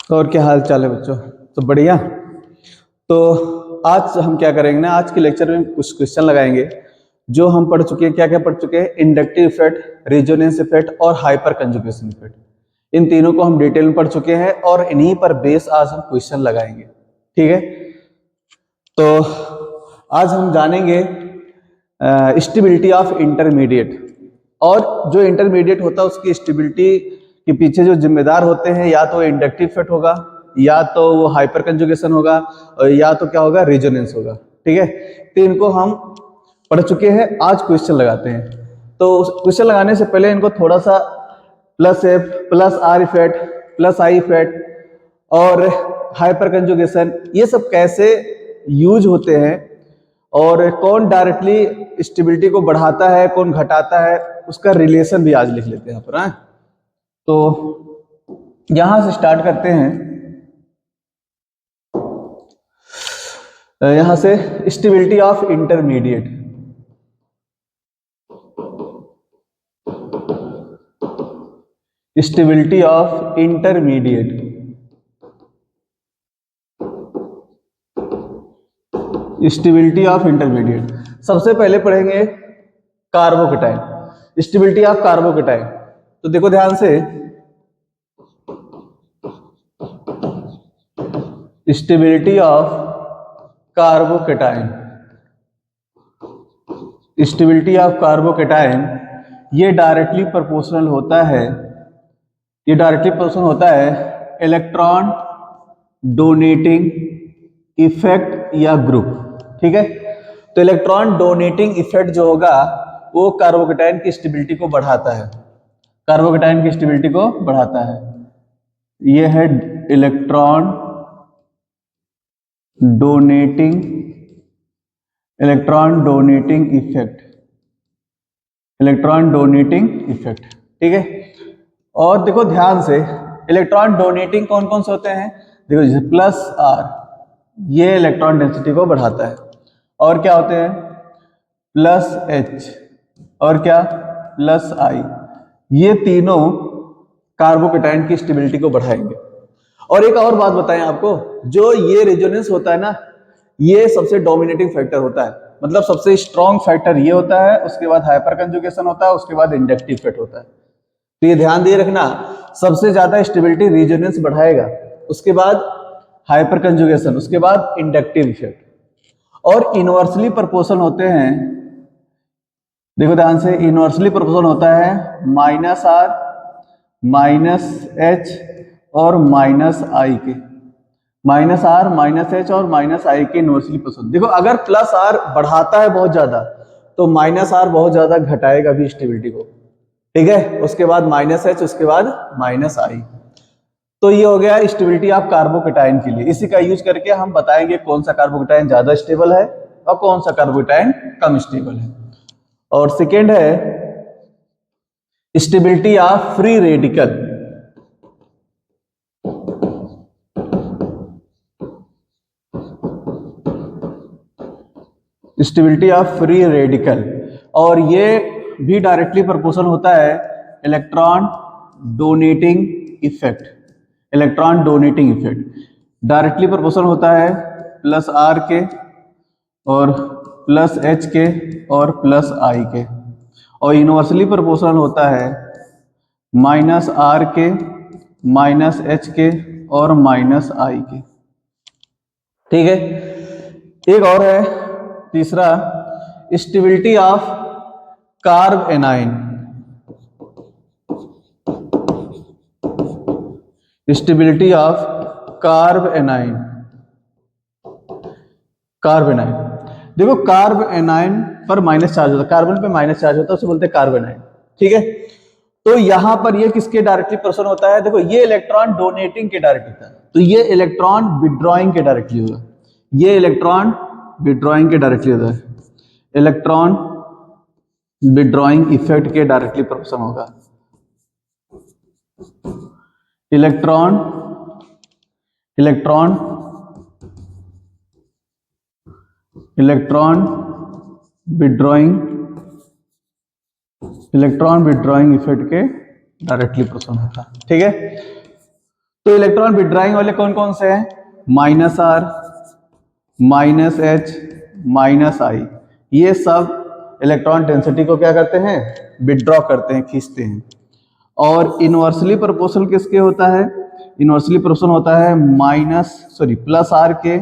और क्या हाल चाल है बच्चों? तो बढ़िया। तो आज हम क्या करेंगे ना, आज के लेक्चर में कुछ क्वेश्चन लगाएंगे जो हम पढ़ चुके हैं। क्या क्या पढ़ चुके हैं? इंडक्टिव इफेक्ट, रेजोनेंस इफेक्ट और हाइपर कंजुगेशन इफेक्ट। इन तीनों को हम डिटेल में पढ़ चुके हैं और इन्हीं पर बेस आज हम क्वेश्चन लगाएंगे। ठीक है, तो आज हम जानेंगे स्टेबिलिटी ऑफ इंटरमीडिएट। और जो इंटरमीडिएट होता है उसकी स्टेबिलिटी के पीछे जो जिम्मेदार होते हैं, या तो इंडक्टिव इफेक्ट होगा, या तो वो हाइपर कंजुगेशन होगा, और या तो क्या होगा, रेजोनेंस होगा। ठीक है, तो इनको हम पढ़ चुके हैं। आज क्वेश्चन लगाते हैं। तो क्वेश्चन लगाने से पहले इनको थोड़ा सा plus F plus are effect plus I effect और हाइपर कंजुगेशन, ये सब कैसे यूज होते हैं और कौन डायरेक्टली स्टेबिलिटी को बढ़ाता है, कौन घटाता है, उसका रिलेशन भी आज लिख लेते हैं यहाँ पर। तो यहां से स्टार्ट करते हैं। यहां से stability of intermediate. Stability of intermediate, stability of intermediate. सबसे पहले पढ़ेंगे कार्बोकेटाइन, स्टेबिलिटी ऑफ कार्बोकेटाइन। तो देखो ध्यान से, stability of carbocation, stability of carbocation ये डायरेक्टली प्रोपोर्शनल होता है, ये डायरेक्टली प्रोपोर्शनल होता है इलेक्ट्रॉन डोनेटिंग इफेक्ट या ग्रुप। ठीक है, तो इलेक्ट्रॉन डोनेटिंग इफेक्ट जो होगा वो कार्बोकेटाइन की स्टेबिलिटी को बढ़ाता है, कार्बोकेटाइन की स्टेबिलिटी को बढ़ाता है। ये है electron donating, electron donating effect, electron donating effect. ठीक है, और देखो ध्यान से, इलेक्ट्रॉन डोनेटिंग कौन कौन से होते हैं? देखो जैसे प्लस आर, ये इलेक्ट्रॉन डेंसिटी को बढ़ाता है। और क्या होते हैं? प्लस एच, और क्या? प्लस आई। ये तीनों कार्बोकेटाइन की स्टेबिलिटी को बढ़ाएंगे। और एक और बात बताएं आपको, जो ये रेजोनेंस होता है ना, ये सबसे डोमिनेटिंग फैक्टर होता है, मतलब सबसे स्ट्रॉन्ग फैक्टर ये होता है। उसके बाद हाइपर कंजुगेशन होता है, उसके बाद इंडक्टिव इफेक्ट होता है। तो ये ध्यान दिए रखना, सबसे ज्यादा स्टेबिलिटी रेजोनेंस बढ़ाएगा, उसके बाद हाइपर कंजुगेशन, उसके बाद इंडक्टिव इफेक्ट। और इनवर्सली प्रोपोर्शनल होते हैं, देखो ध्यान से, इनवर्सली प्रोपोर्शनल होता है माइनस आर माइनस एच और माइनस आई के, माइनस आर माइनस एच और माइनस आई के इनवर्सली प्रोपोर्शनल। देखो अगर प्लस आर बढ़ाता है बहुत ज्यादा, तो माइनस आर बहुत ज्यादा घटाएगा भी स्टेबिलिटी को। ठीक है, उसके बाद माइनस एच, उसके बाद माइनस आई। तो ये हो गया स्टेबिलिटी ऑफ कार्बोकेटाइन के लिए। इसी का यूज करके हम बताएंगे कौन सा कार्बोकेटाइन ज्यादा स्टेबल है और कौन सा कार्बोकेटाइन कम स्टेबल है। और सेकेंड है stability of free radical, stability of free radical. और ये भी डायरेक्टली प्रोपोर्शनल होता है electron donating effect, electron donating effect directly proportional होता है प्लस आर के और प्लस एच के और प्लस आई के। और यूनिवर्सली प्रोपोर्शनल होता है माइनस आर के, माइनस एच के और माइनस आई के। ठीक है, एक और है तीसरा, stability of carb A9, stability of carb A9, carb A9. देखो कार्ब एनाइन पर माइनस चार्ज होता है, कार्बन पे माइनस चार्ज होता है, उसे बोलते हैं कार्ब एनाइन। ठीक है, तो यहां पर ये किसके डायरेक्टली प्रोपोर्शनल होता है? देखो ये इलेक्ट्रॉन डोनेटिंग के डायरेक्टली होता है, तो ये इलेक्ट्रॉन विड्रॉइंग के डायरेक्टली होगा, ये इलेक्ट्रॉन विड्रॉइंग के डायरेक्टली होता है, इलेक्ट्रॉन विड्रॉइंग इफेक्ट के डायरेक्टली प्रोपोर्शनल होगा। Electron, electron, electron withdrawing, electron withdrawing effect के डायरेक्टली प्रोपोर्शनल होता है। ठीक है, तो इलेक्ट्रॉन विड्रॉइंग वाले कौन कौन से हैं? -R, -H, -I, ये सब इलेक्ट्रॉन डेंसिटी को क्या करते हैं? विड्रॉ करते हैं, खींचते हैं। और इनवर्सली प्रोपोर्शनल किसके होता है? इनवर्सली प्रोपोर्शनल होता है +R के,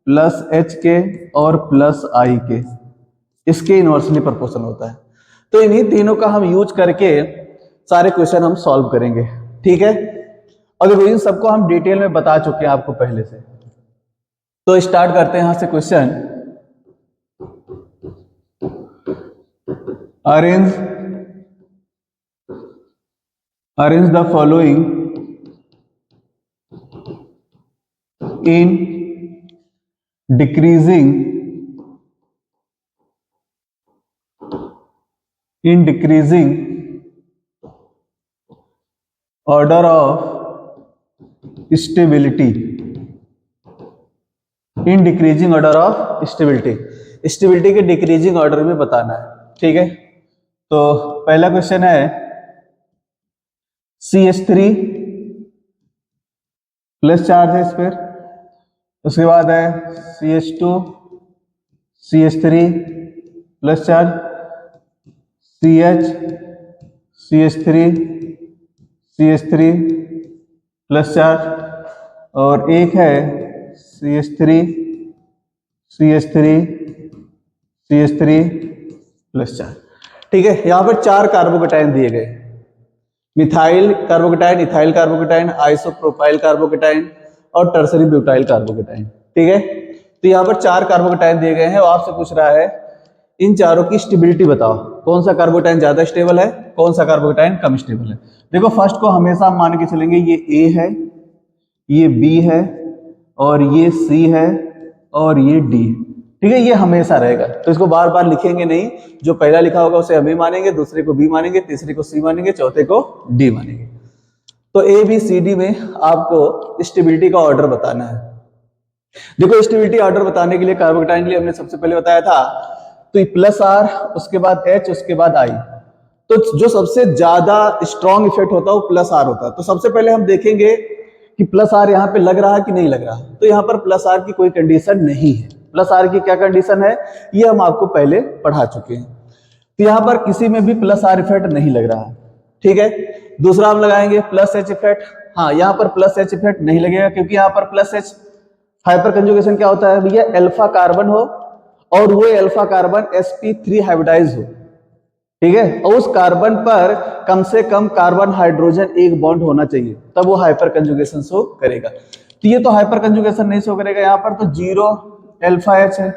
+H के और +I के, इसके इनवर्सली प्रोपोर्शनल होता है। तो इन्हीं तीनों का हम यूज करके सारे क्वेश्चन हम सॉल्व करेंगे, ठीक है। और देखो इन सबको हम डिटेल में बता चुके हैं आपको पहले से। तो स्टार्ट करते हैं यहां से question. Arrange the following in decreasing order of stability, in decreasing order of stability के डिक्रीजिंग ऑर्डर में बताना है, ठीक है। तो पहला क्वेश्चन है CH3 प्लस चार्ज है इस पर, उसके बाद है CH2 CH3 plus charge, CH3 plus charge, और एक है CH3 प्लस चार्ज, ठीक है। यहां पर 4 कार्बोकेटाइन दिए गए, methyl carbocation, ethyl carbocation, isopropyl carbocation और टर्सरी ब्यूटाइल कार्बोकेटाइन, ठीक है। तो यहाँ पर 4 कार्बोकेटाइन दिए गए हैं और आपसे पूछ रहा है इन चारों की स्टेबिलिटी बताओ, कौन सा कार्बोकेटाइन ज्यादा स्टेबल है, कौन सा कार्बोकेटाइन कम स्टेबल है। देखो फर्स्ट को हमेशा हम मान के चलेंगे, ये A है, ये B है और ये C है और ये D, ठीक है। ये हमेशा रहेगा, तो इसको बार बार लिखेंगे नहीं, जो पहला लिखा होगा उसे हम भी मानेंगे, दूसरे को B मानेंगे, तीसरे को C मानेंगे, चौथे को D मानेंगे। तो ABCD में आपको स्टेबिलिटी का ऑर्डर बताना है। देखो स्टेबिलिटी ऑर्डर बताने के लिए कार्बोकेटाइन के लिए हमने सबसे पहले बताया था, तो +R, उसके बाद H, उसके बाद I। तो जो सबसे ज्यादा स्ट्रॉन्ग इफेक्ट होता है वो +R होता है। तो सबसे पहले हम देखेंगे कि +R यहाँ पे लग रहा है कि नहीं लग रहा। तो यहाँ पर +R की कोई कंडीशन नहीं है। +R की क्या कंडीशन है ये हम आपको पहले पढ़ा चुके हैं। तो यहाँ पर किसी में भी +R इफेक्ट नहीं लग रहा है, ठीक है। दूसरा हम लगाएंगे +H इफेक्ट। हाँ, यहाँ पर +H इफेक्ट नहीं लगेगा, क्योंकि यहाँ पर +H हाइपर कंजुगेशन क्या होता है भैया, अल्फा कार्बन हो और वो अल्फा कार्बन sp3 हाइब्रिडाइज हो, ठीक है। और उस कार्बन पर कम से कम कार्बन हाइड्रोजन एक बॉन्ड होना चाहिए, तब वो हाइपर कंजुगेशन शो करेगा। तो ये तो हाइपर कंजुगेशन नहीं शो करेगा। यहाँ पर तो 0 अल्फा H है।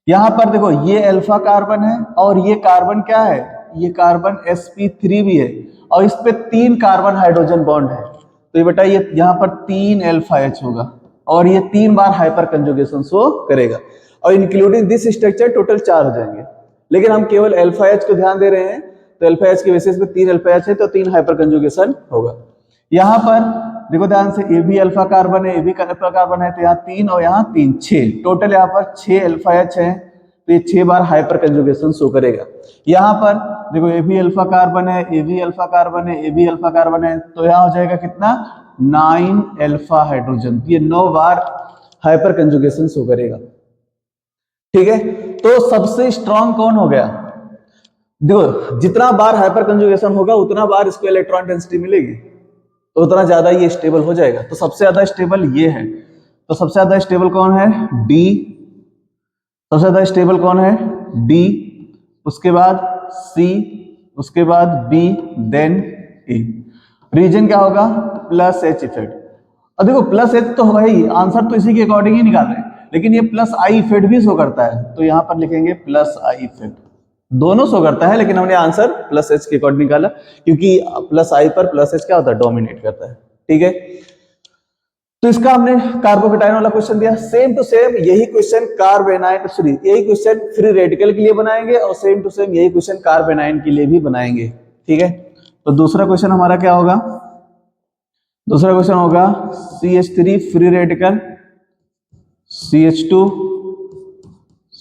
यहाँ पर देखो ये अल्फा कार्बन है और ये कार्बन क्या है, ये कार्बन sp3 भी है और इस पे 3 कार्बन हाइड्रोजन बॉन्ड है। तो ये बेटा ये यहाँ पर 3 अल्फा H होगा और ये 3 बार हाइपर कंजुगेशन शो करेगा, और इंक्लूडिंग दिस स्ट्रक्चर टोटल 4 हो जाएंगे। लेकिन हम केवल अल्फा H को ध्यान दे रहे हैं, तो अल्फा H के बेसिस पे 3 अल्फा H है तो 3 हाइपर कंजुगेशन होगा। यहाँ पर देखो ध्यान से, ये भी अल्फा कार्बन है, ये भी अल्फा कार्बन है, तो यहाँ 3 और यहाँ 3, 6 टोटल यहाँ पर 6 अल्फा H है, तो ये 6 बार हाइपर कंजुगेशन शो करेगा। यहाँ पर देखो ये भी अल्फा कार्बन है, ये भी अल्फा कार्बन है, ये भी अल्फा कार्बन है, तो यहाँ हो जाएगा कितना, 9 अल्फा हाइड्रोजन। ये 9 बार हाइपर कंजुगेशन शो करेगा, ठीक है। तो सबसे स्ट्रॉन्ग कौन हो गया, देखो जितना बार हाइपर कंजुगेशन होगा उतना बार इसको इलेक्ट्रॉन डेंसिटी मिलेगी, तो उतना ज्यादा ये स्टेबल हो जाएगा। तो सबसे ज्यादा स्टेबल ये है, तो सबसे ज्यादा स्टेबल कौन है, डी। सबसे ज्यादा स्टेबल कौन है, डी, उसके बाद सी, उसके बाद बी, देन ए। रीजन क्या होगा, +H इफेक्ट। और देखो +H तो होगा ही, आंसर तो इसी के अकॉर्डिंग ही निकाल रहे हैं, लेकिन ये +I इफेक्ट भी शो करता है, तो यहाँ पर लिखेंगे +I इफेक्ट। दोनों शो करता है, लेकिन हमने आंसर +H के अकॉर्डिंग निकाला, क्योंकि +I पर +H क्या होता है, डोमिनेट करता है, ठीक है। तो इसका हमने कार्बोकेटाइन वाला क्वेश्चन दिया। सेम टू सेम यही क्वेश्चन कार्बेनाइन, सॉरी यही क्वेश्चन फ्री रेडिकल के लिए बनाएंगे और सेम टू सेम यही क्वेश्चन कार्बेनाइन के लिए भी बनाएंगे, ठीक है। तो दूसरा क्वेश्चन हमारा क्या होगा, दूसरा क्वेश्चन होगा CH3 free radical, CH2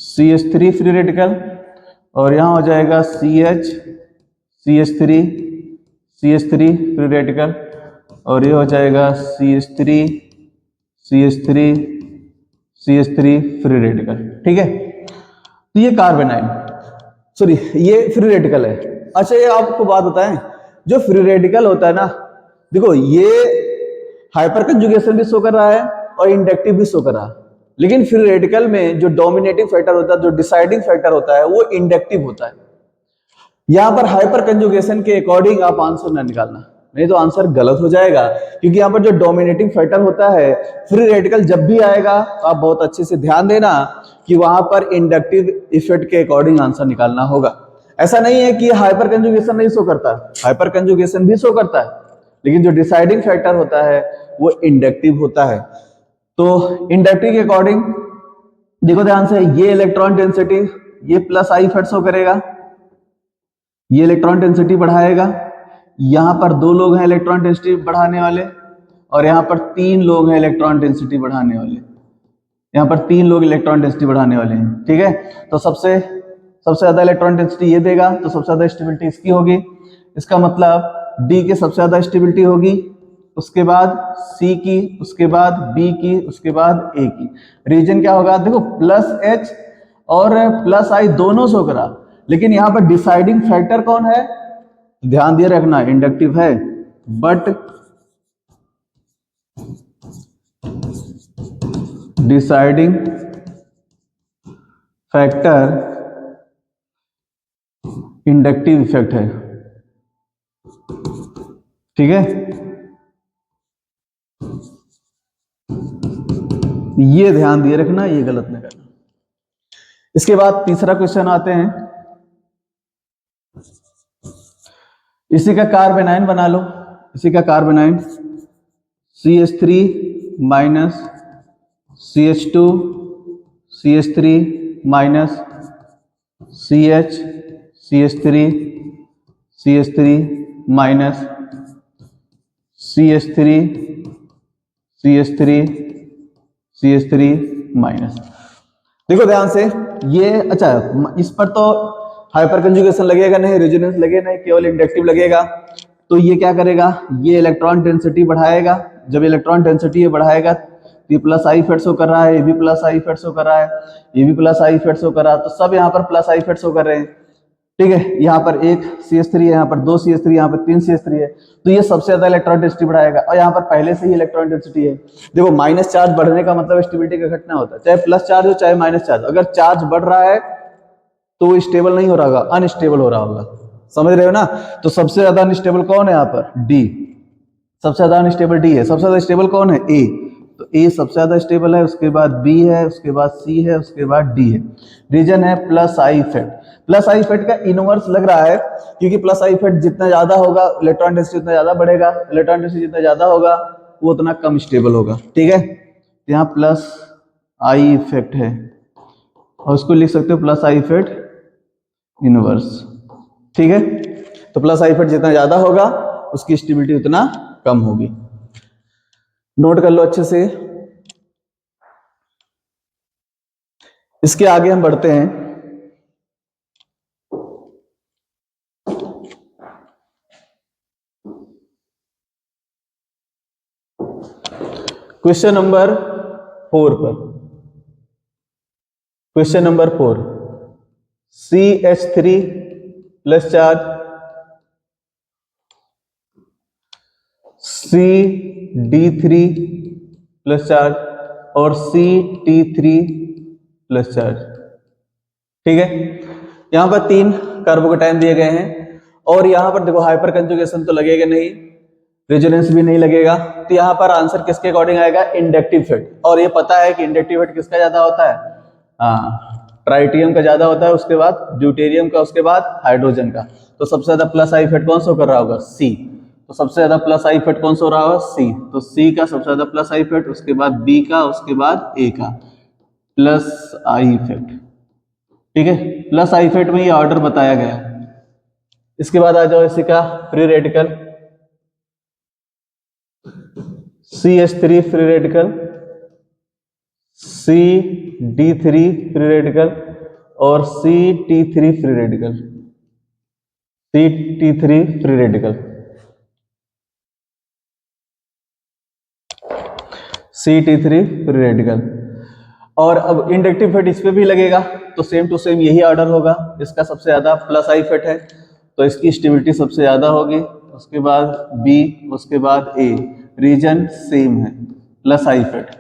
CH3 free radical, और यहां हो जाएगा CH CH3 फ्री रेडिकल, और ये हो जाएगा CH3 CH3 CH3 free radical. ठीक है, तो ये कार्बेनाइन, सॉरी ये फ्री रेडिकल है। अच्छा ये आपको बात बताएं, जो फ्री रेडिकल होता है ना, देखो ये हाइपर कंजुगेशन भी शो कर रहा है और इंडक्टिव भी शो कर रहा है, लेकिन फ्री रेडिकल में जो डोमिनेटिंग फैक्टर होता है, जो डिसाइडिंग फैक्टर होता है, वो इंडक्टिव होता है। यहां पर हाइपर कंजुगेशन के अकॉर्डिंग आप आंसर ना निकालना, नहीं तो आंसर गलत हो जाएगा, क्योंकि यहां पर जो डोमिनेटिंग फैक्टर होता है फ्री रेडिकल जब भी आएगा तो आप बहुत अच्छे से ध्यान देना कि वहां पर इंडक्टिव इफेक्ट के अकॉर्डिंग आंसर निकालना होगा। ऐसा नहीं है कि हाइपर कंजुगेशन नहीं शो करता, हाइपर कंजुगेशन भी शो करता है, लेकिन जो डिसाइडिंग फैक्टर होता है वो इंडक्टिव होता है। तो इंडक्टिव के अकॉर्डिंग देखो ध्यान से, ये इलेक्ट्रॉन डेंसिटी ये प्लस आई इफेक्ट शो करेगा, ये इलेक्ट्रॉन डेंसिटी बढ़ाएगा, यहां पर दो लोग हैं इलेक्ट्रॉन डेंसिटी बढ़ाने वाले, और यहां पर तीन लोग हैं इलेक्ट्रॉन डेंसिटी बढ़ाने वाले, यहां पर तीन लोग इलेक्ट्रॉन डेंसिटी बढ़ाने वाले हैं। ठीक है, तो सबसे ज्यादा इलेक्ट्रॉन डेंसिटी ये देगा, तो सबसे ज्यादा स्टेबिलिटी इसकी होगी। इसका मतलब डी की सबसे ज्यादा स्टेबिलिटी होगी, उसके बाद सी की, उसके बाद बी की, उसके बाद ए की। रीजन क्या होगा, देखो प्लस एच और प्लस आई दोनों शो करा, लेकिन यहां पर डिसाइडिंग फैक्टर कौन है, ध्यान दिए रखना, इंडक्टिव है, but deciding factor inductive effect है। ठीक है, ये ध्यान दिए रखना, ये गलत नहीं करना। इसके बाद तीसरा क्वेश्चन आते हैं, इसी का कार्बेनाइन बना लो, इसी का कार्बेनाइन CH3 minus CH2 CH3 minus CH CH3 CH3 minus CH3 CH3 CH3 minus. देखो ध्यान से, ये अच्छा इस पर तो हाइपर कंजुगेशन लगेगा नहीं, रेजोनेंस लगेगा नहीं, केवल इंडक्टिव लगेगा। तो ये क्या करेगा, ये इलेक्ट्रॉन डेंसिटी बढ़ाएगा, जब इलेक्ट्रॉन डेंसिटी ये बढ़ाएगा तो ये प्लस आई इफेक्ट शो कर रहा है, ये भी प्लस आई इफेक्ट शो कर रहा है, ये भी प्लस आई इफेक्ट शो कर रहा है, तो सब यहाँ पर प्लस आई इफेक्ट शो कर रहे हैं। ठीक है, यहाँ पर एक CH3 है, यहाँ पर दो CH3, यहाँ पर तीन CH3 है, तो ये सबसे ज्यादा इलेक्ट्रॉन डेंसिटी बढ़ाएगा, और यहाँ पर पहले से ही इलेक्ट्रॉन डेंसिटी है। देखो माइनस चार्ज बढ़ने का मतलब स्टेबिलिटी का घटना होता है, चाहे प्लस चार्ज हो चाहे माइनस चार्ज, अगर चार्ज बढ़ रहा है तो वो स्टेबल नहीं हो रहा होगा, अनस्टेबल हो रहा होगा, समझ रहे हो ना। तो सबसे ज्यादा अनस्टेबल कौन है यहाँ पर, डी, सबसे ज्यादा अनस्टेबल डी है। सबसे ज्यादा स्टेबल कौन है, ए, तो ए सबसे ज्यादा स्टेबल है, उसके बाद बी है, उसके बाद सी है, उसके बाद डी है। रीजन है plus I effect, plus I effect का इनवर्स लग रहा है, क्योंकि प्लस आई इफेक्ट जितना ज्यादा होगा इलेक्ट्रॉन डेंसिटी उतना ज्यादा बढ़ेगा, इलेक्ट्रॉन डेंसिटी जितना ज्यादा होगा वो उतना कम स्टेबल होगा। ठीक है, तो यहाँ प्लस आई इफेक्ट है, और उसको लिख सकते हो प्लस आई इफेक्ट इनवर्स। ठीक है, तो प्लस आई इफेक्ट जितना ज्यादा होगा उसकी स्टेबिलिटी उतना कम होगी, नोट कर लो अच्छे से। इसके आगे हम बढ़ते हैं, क्वेश्चन नंबर 4 पर। Question number 4, CH3 plus charge, CD3 plus charge और CT3 प्लस चार्ज। ठीक है, यहां पर तीन कार्बोकेटाइन दिए गए हैं, और यहां पर देखो हाइपर कंजुगेशन तो लगेगा नहीं, रेजोनेंस भी नहीं लगेगा, तो यहां पर आंसर किसके अकॉर्डिंग आएगा, इंडक्टिव इफेक्ट। और ये पता है कि इंडक्टिव इफेक्ट किसका ज्यादा होता है, ट्राइटियम का ज्यादा होता है, उसके बाद ड्यूटेरियम का, उसके बाद हाइड्रोजन का। तो सबसे ज्यादा प्लस आई इफेक्ट कौन सा कर रहा होगा, सी, तो सबसे ज्यादा प्लस आई इफेक्ट कौन सा हो रहा होगा, सी, तो सी का सबसे ज्यादा प्लस आई इफेक्ट, उसके बाद बी का, उसके बाद ए का प्लस आई इफेक्ट। ठीक है, प्लस आई इफेक्ट में ये ऑर्डर बताया गया। इसके बाद आ जाओ इसी का free radical, CH3 free radical, CD3 free radical और CT3 free radical, CT3 free radical. CT3 free radical. और अब इंडक्टिव इफेक्ट इस पे भी लगेगा, तो सेम टू सेम यही ऑर्डर होगा। इसका सबसे ज्यादा प्लस आई इफेक्ट है, तो इसकी स्टेबिलिटी सबसे ज्यादा होगी, उसके बाद बी, उसके बाद ए। रीजन सेम है, प्लस आई इफेक्ट।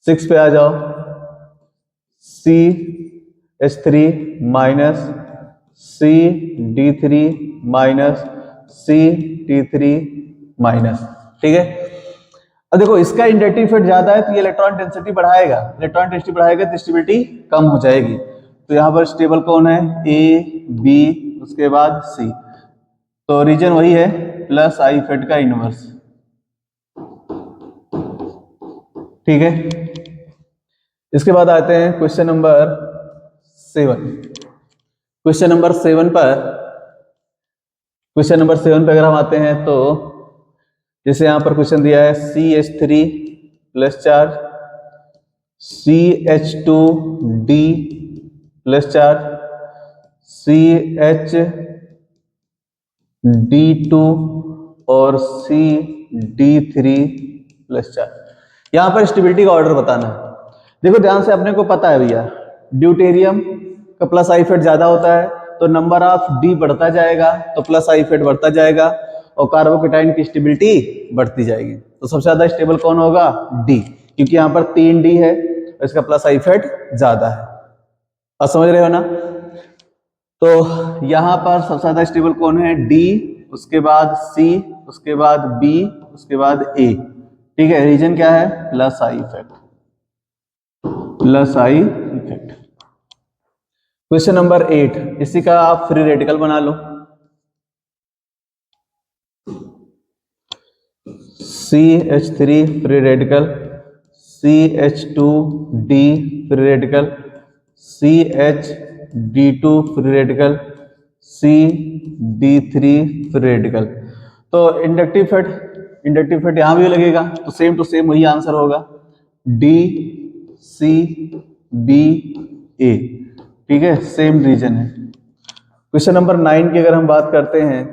6 पे आ जाओ, CH3 minus CD3 minus CT3 minus. ठीक है, अब देखो इसका इंडक्टिव इफेक्ट ज्यादा है तो ये इलेक्ट्रॉन डेंसिटी बढ़ाएगा, इलेक्ट्रॉन डेंसिटी बढ़ाएगा तो स्टेबिलिटी कम हो जाएगी। तो यहाँ पर स्टेबल कौन है? ए, बी, उसके बाद सी। तो रीजन वही है, प्लस आई इफेक्ट का इनवर्स। ठीक है, इसके बाद आते हैं क्वेश्चन नंबर 7। क्वेश्चन नंबर 7 पर, क्वेश्चन नंबर 7 पे अगर हम आते हैं तो जैसे यहां पर क्वेश्चन दिया है CH3 plus charge, CH2D plus charge, CH2D और CD3 प्लस चार्ज। यहां पर स्टेबिलिटी का ऑर्डर बताना है। देखो ध्यान से, अपने को पता है भैया ड्यूटेरियम का प्लस आई इफेक्ट ज्यादा होता है तो नंबर ऑफ डी बढ़ता जाएगा, तो प्लस आई इफेक्ट बढ़ता जाएगा और कार्बोकेटाइन की स्टेबिलिटी बढ़ती जाएगी। तो सबसे ज्यादा स्टेबल कौन होगा? डी, क्योंकि यहाँ पर 3D है और इसका प्लस आई इफेक्ट ज्यादा है। अब समझ रहे हो ना? तो यहाँ पर सबसे ज्यादा स्टेबल कौन है? डी, उसके बाद सी, उसके बाद बी, उसके बाद ए। ठीक है, रीजन क्या है? Plus I effect, plus I effect. Question number 8, इसी का आप फ्री रेडिकल बना लो। CH3 free radical, CH2D free radical, CH2D free radical, CD3 free radical. तो इंडक्टिव इफेक्ट यहां भी लगेगा, तो सेम टू सेम वही आंसर होगा, D, C, B, A। ठीक है, सेम रीजन है। क्वेश्चन नंबर 9 की अगर हम बात करते हैं,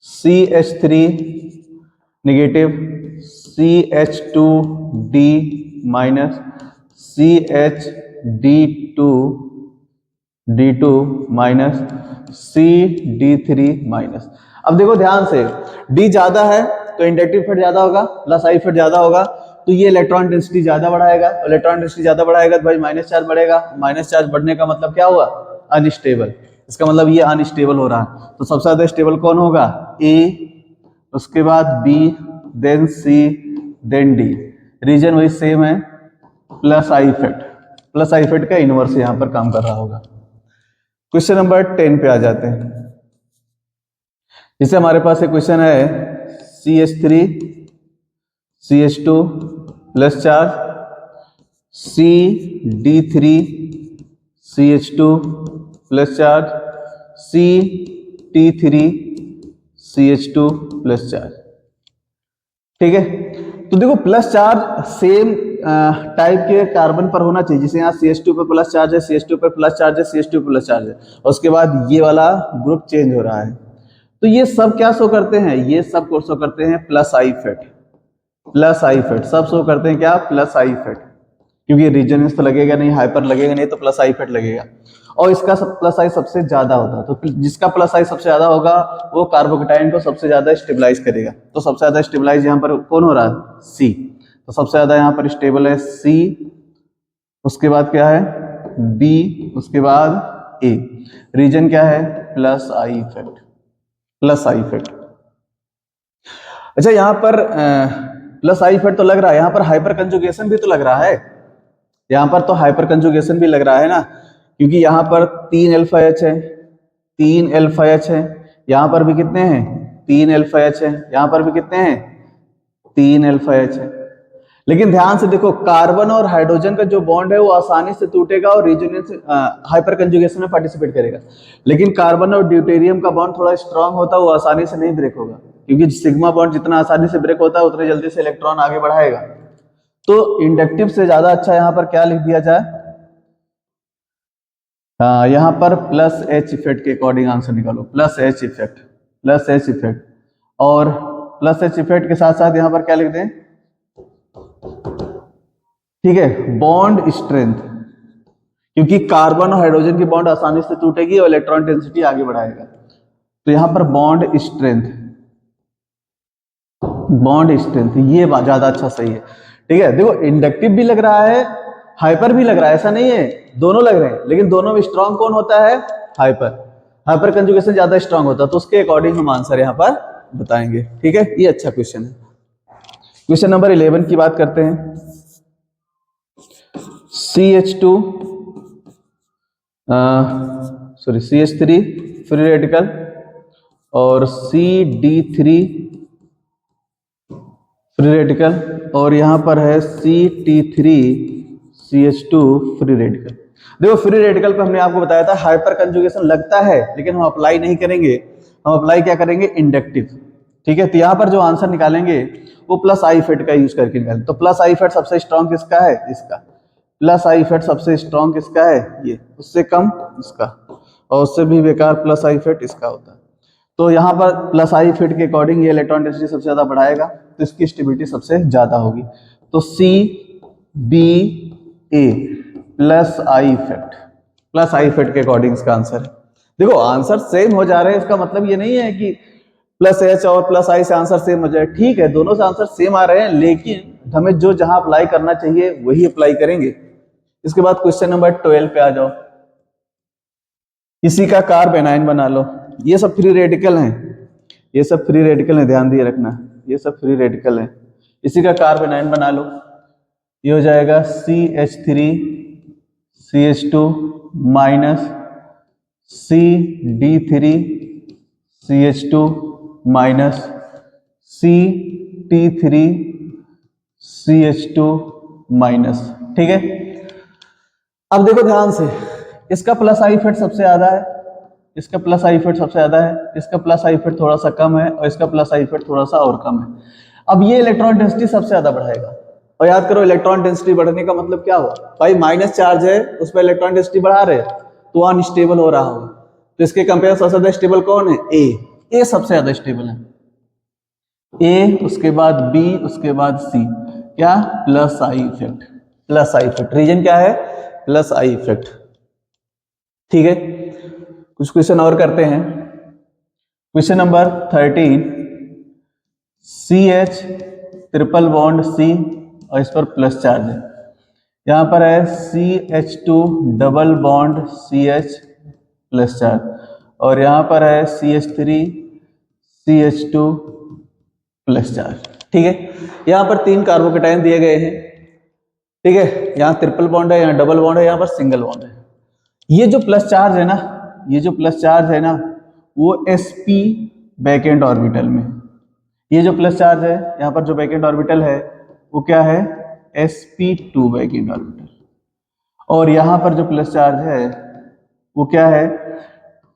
CH3 negative, CH2D minus, CH2D2 minus, CD3 minus. अब देखो ध्यान से, D ज्यादा है तो इंडक्टिव इफेक्ट ज्यादा होगा, प्लस आई इफेक्ट ज्यादा होगा, तो ये इलेक्ट्रॉन डेंसिटी ज्यादा बढ़ाएगा। इलेक्ट्रॉन डेंसिटी ज्यादा बढ़ाएगा तो भाई माइनस चार्ज बढ़ेगा। माइनस चार्ज बढ़ने का मतलब क्या हुआ? अनस्टेबल। इसका मतलब ये अनस्टेबल हो रहा है। तो सबसे ज्यादा स्टेबल कौन होगा? ए, उसके बाद बी, देन सी, देन डी। रीजन वही सेम है, plus I effect. Plus I effect का इनवर्स यहां पर काम कर रहा होगा। क्वेश्चन नंबर 10 पे आ जाते हैं। जैसे हमारे पास एक क्वेश्चन है, CH3 CH2 plus charge, CD3 CH2 plus charge, CT3 CH2 plus charge. ठीक है, तो देखो प्लस चार्ज सेम टाइप के कार्बन पर होना चाहिए। जैसे यहाँ CH2 पे प्लस चार्ज है, CH2 पे प्लस चार्ज है, CH2 पे प्लस चार्ज है, और उसके बाद ये वाला ग्रुप चेंज हो रहा है। तो ये सब क्या शो करते हैं? ये सब को शो करते हैं plus I effect. Plus I effect सब शो करते हैं क्या? प्लस आई इफेक्ट, क्योंकि रीजनेंस तो लगेगा नहीं, हाइपर लगेगा नहीं, तो प्लस आई इफेक्ट लगेगा। और इसका प्लस आई सबसे ज्यादा होता है, तो जिसका प्लस आई सबसे ज्यादा होगा वो कार्बोकेटाइन को सबसे ज्यादा स्टेबलाइज करेगा। तो सबसे ज्यादा स्टेबलाइज यहाँ पर कौन हो रहा है? सी। तो सबसे ज्यादा यहाँ पर स्टेबल है सी, उसके बाद क्या है? बी, उसके बाद ए। रीजन क्या है? Plus I effect, plus I effect. अच्छा, यहाँ पर प्लस आई इफेक्ट तो लग रहा है, यहाँ पर हाइपर कंजुगेशन भी तो लग रहा है। यहाँ पर तो हाइपर कंजुगेशन भी लग रहा है ना, क्योंकि यहाँ पर 3 अल्फा एच है, 3 अल्फा एच है, यहाँ पर भी कितने हैं? 3 अल्फा एच है, यहाँ पर भी कितने हैं? 3 अल्फा एच है। लेकिन ध्यान से देखो, कार्बन और हाइड्रोजन का जो बॉन्ड है वो आसानी से टूटेगा और रेजोनेंस हाइपर कंजुगेशन में पार्टिसिपेट करेगा। लेकिन कार्बन और ड्यूटेरियम का बॉन्ड थोड़ा स्ट्रांग होता है, वो आसानी से नहीं ब्रेक होगा, क्योंकि सिग्मा बॉन्ड जितना आसानी से ब्रेक होता है उतने जल्दी से इलेक्ट्रॉन आगे बढ़ाएगा। तो इंडक्टिव से ज्यादा अच्छा यहाँ पर क्या लिख दिया जाए? यहाँ पर प्लस एच इफेक्ट के अकॉर्डिंग आंसर निकालो। Plus H effect, plus H effect, और प्लस एच इफेक्ट के साथ साथ यहाँ पर क्या लिख दें? ठीक है, बॉन्ड स्ट्रेंथ, क्योंकि कार्बन और हाइड्रोजन की बॉन्ड आसानी से टूटेगी और इलेक्ट्रॉन डेंसिटी आगे बढ़ाएगा। तो यहां पर बॉन्ड स्ट्रेंथ, बॉन्ड स्ट्रेंथ ये ज्यादा अच्छा सही है। ठीक है, देखो इंडक्टिव भी लग रहा है, हाइपर भी लग रहा है, ऐसा नहीं है, दोनों लग रहे हैं, लेकिन दोनों में स्ट्रांग कौन होता है? हाइपर। हाइपर कंजुगेशन ज्यादा स्ट्रांग होता है, तो उसके अकॉर्डिंग हम आंसर यहाँ पर बताएंगे। ठीक है, ये अच्छा क्वेश्चन है। क्वेश्चन नंबर 11 की बात करते हैं। CH2 sorry CH3 free radical और CD3 फ्री रेडिकल, और यहां पर है CT3CH2 फ्री रेडिकल। देखो फ्री रेडिकल पे हमने आपको बताया था हाइपर कंजुगेशन लगता है, लेकिन हम अप्लाई नहीं करेंगे, हम अप्लाई क्या करेंगे? इंडक्टिव। ठीक है, तो यहां पर जो आंसर निकालेंगे वो प्लस आई फेट का यूज करके निकालेंगे। तो प्लस आई फेट सबसे स्ट्रॉन्ग किसका है? इसका। प्लस आई फेट सबसे स्ट्रॉन्ग किसका है? ये। उससे कम इसका, और उससे भी बेकार प्लस आई फेट इसका होता है। तो यहाँ पर प्लस आई फिट के अकॉर्डिंग ये इलेक्ट्रॉन डेंसिटी सबसे ज्यादा बढ़ाएगा, तो इसकी स्टेबिलिटी सबसे ज्यादा होगी। तो CBA plus I effect, plus I effect के अकॉर्डिंग इसका आंसर है। देखो आंसर सेम हो जा रहे हैं, इसका मतलब ये नहीं है कि प्लस एच और प्लस आई से आंसर सेम हो जाए। ठीक है, दोनों से आंसर सेम आ रहे हैं, लेकिन हमें जो जहां अप्लाई करना चाहिए वही अप्लाई करेंगे। इसके बाद क्वेश्चन नंबर 12 पे आ जाओ। इसी का कार्ब एनायन बना लो। ये सब फ्री रेडिकल हैं, ये सब फ्री रेडिकल है, ध्यान दिए रखना, ये सब फ्री रेडिकल है। इसी का कार्ब एनायन बना लो। ये हो जाएगा CH3CH2 minus CD3CH2 minus CT3CH2 minus. ठीक है, अब देखो ध्यान से, इसका प्लस आई इफेक्ट सबसे ज्यादा है, इसका प्लस आई इफेक्ट सबसे ज्यादा है, इसका प्लस आई इफेक्ट थोड़ा सा कम है, और इसका प्लस आई इफेक्ट थोड़ा सा और कम है। अब ये इलेक्ट्रॉन डेंसिटी सबसे ज्यादा बढ़ाएगा, और याद करो इलेक्ट्रॉन डेंसिटी बढ़ने का मतलब क्या हुआ भाई? माइनस चार्ज है, उस पर इलेक्ट्रॉन डेंसिटी बढ़ा रहे हैं तो अनस्टेबल हो रहा होगा। तो इसके कंपेयर सबसे ज्यादा स्टेबल कौन है? ए सबसे ज्यादा स्टेबल है। ए, उसके बाद बी, उसके बाद सी। क्या? Plus I effect, plus I effect. Reason क्या है? Plus I effect. ठीक है, कुछ क्वेश्चन और करते हैं। Question number 13, CH triple bond C और इस पर प्लस चार्ज है। यहां पर है CH2 double bond CH plus charge, और यहां पर है CH3CH2 प्लस चार्ज। ठीक है, यहां पर 3 कार्बोकेटाइन दिए गए हैं। ठीक है, यहां ट्रिपल बॉन्ड है, यहां डबल बॉन्ड है, यहां पर सिंगल बॉन्ड है। ये जो प्लस चार्ज है ना, ये जो प्लस चार्ज है ना, वो sp बैक एंड ऑर्बिटल में। ये जो प्लस चार्ज है यहाँ पर जो बैक एंड ऑर्बिटल है वो क्या है? sp2 back and orbital. और यहाँ पर जो प्लस चार्ज है वो क्या है?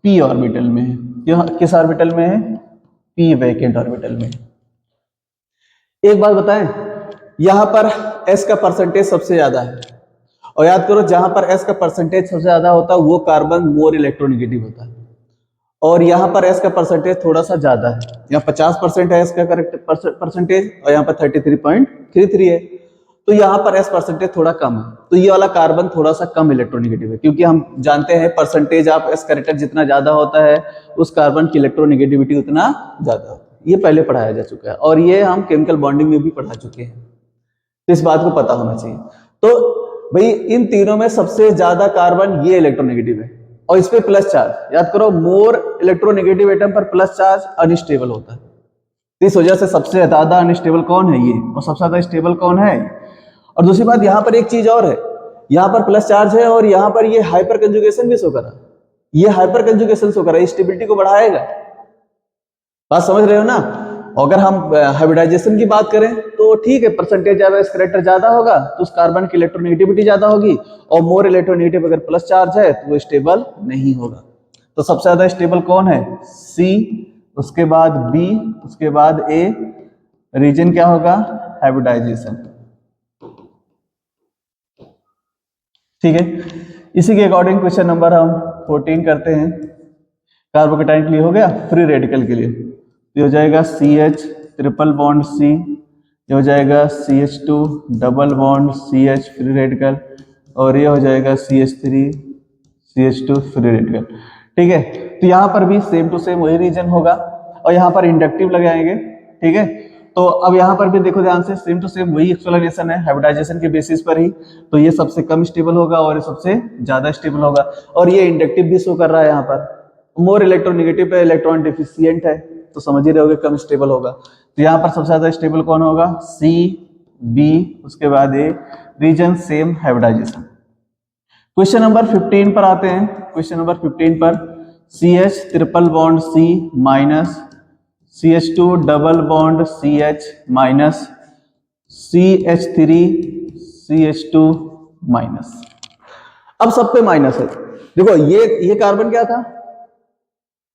p ऑर्बिटल में है। यह किस ऑर्बिटल में है? p बैक एंड ऑर्बिटल में। एक बात बताएं, यहाँ पर s का परसेंटेज सबसे ज्यादा है, और याद करो जहां पर s का परसेंटेज सबसे ज्यादा होता है वो कार्बन मोर इलेक्ट्रोनेगेटिव होता है, और यहाँ पर s का परसेंटेज थोड़ा सा ज्यादा है। यहाँ 50% है s का करेक्ट परसेंटेज, और यहाँ पर 33.33 है। तो यहाँ पर s परसेंटेज थोड़ा कम है, तो ये वाला कार्बन थोड़ा सा कम इलेक्ट्रोनेगेटिव है, क्योंकि हम जानते हैं परसेंटेज ऑफ s करेक्टर जितना ज्यादा होता है उस कार्बन की इलेक्ट्रोनेगेटिविटी उतना ज्यादा होता है। ये पहले पढ़ाया जा चुका है, और ये हम केमिकल बॉन्डिंग में भी पढ़ा चुके हैं, तो इस बात को पता होना चाहिए। तो भाई इन तीनों में सबसे ज्यादा कार्बन ये इलेक्ट्रोनेगेटिव है, और इस पे प्लस चार्ज। याद करो मोर इलेक्ट्रोनेगेटिव एटम पर प्लस चार्ज अनस्टेबल होता है, इस वजह से सबसे ज्यादा अनस्टेबल कौन है? ये। और सबसे ज्यादा स्टेबल कौन है? और दूसरी बात, यहाँ पर एक चीज और है, यहाँ पर प्लस चार्ज है और यहाँ पर ये हाइपर कंजुगेशन भी शो कर रहा है, ये हाइपर कंजुगेशन शो कर रहा है, स्टेबिलिटी को बढ़ाएगा। बात समझ रहे हो ना? अगर हम हाइब्रिडाइजेशन की बात करें तो ठीक है, परसेंटेज ज्यादा, इस करेक्टर ज्यादा होगा तो उस कार्बन की इलेक्ट्रोनेगेटिविटी ज्यादा होगी, और मोर इलेक्ट्रोनेगेटिव अगर प्लस चार्ज है तो वो स्टेबल नहीं होगा। तो सबसे ज्यादा स्टेबल कौन है? सी, उसके बाद बी, उसके बाद ए। रीजन क्या होगा? हाइब्रिडाइजेशन। ठीक है, इसी के अकॉर्डिंग क्वेश्चन नंबर हम 14 करते हैं। कार्बोकेटाइन के लिए हो गया, फ्री रेडिकल के लिए हो जाएगा CH ट्रिपल बॉन्ड C ये हो जाएगा CH2 double bond CH free radical, और ये हो जाएगा CH3 CH2 फ्री रेडिकल। ठीक है, तो यहाँ पर भी सेम टू सेम वही रीजन होगा और यहाँ पर इंडक्टिव लगाएंगे। ठीक है, तो अब यहाँ पर भी देखो ध्यान से, सेम टू सेम वही एक्सप्लेनेशन है हाइब्रिडाइजेशन के बेसिस पर ही। तो ये सबसे कम स्टेबल होगा और ये सबसे ज्यादा स्टेबल होगा, और ये इंडक्टिव भी शो कर रहा है यहाँ पर। मोर इलेक्ट्रोनेगेटिव पे इलेक्ट्रॉन डिफिशियंट है, तो समझ ही रहे होगे कम स्टेबल होगा। तो यहाँ पर सबसे ज्यादा स्टेबल कौन होगा? C B, उसके बाद A, reason same hybridisation. Question number 15 पर आते हैं। क्वेश्चन नंबर 15 पर CH triple bond C minus CH2 double bond CH minus CH3 CH2 minus. अब सब पे माइनस है। देखो ये कार्बन क्या था?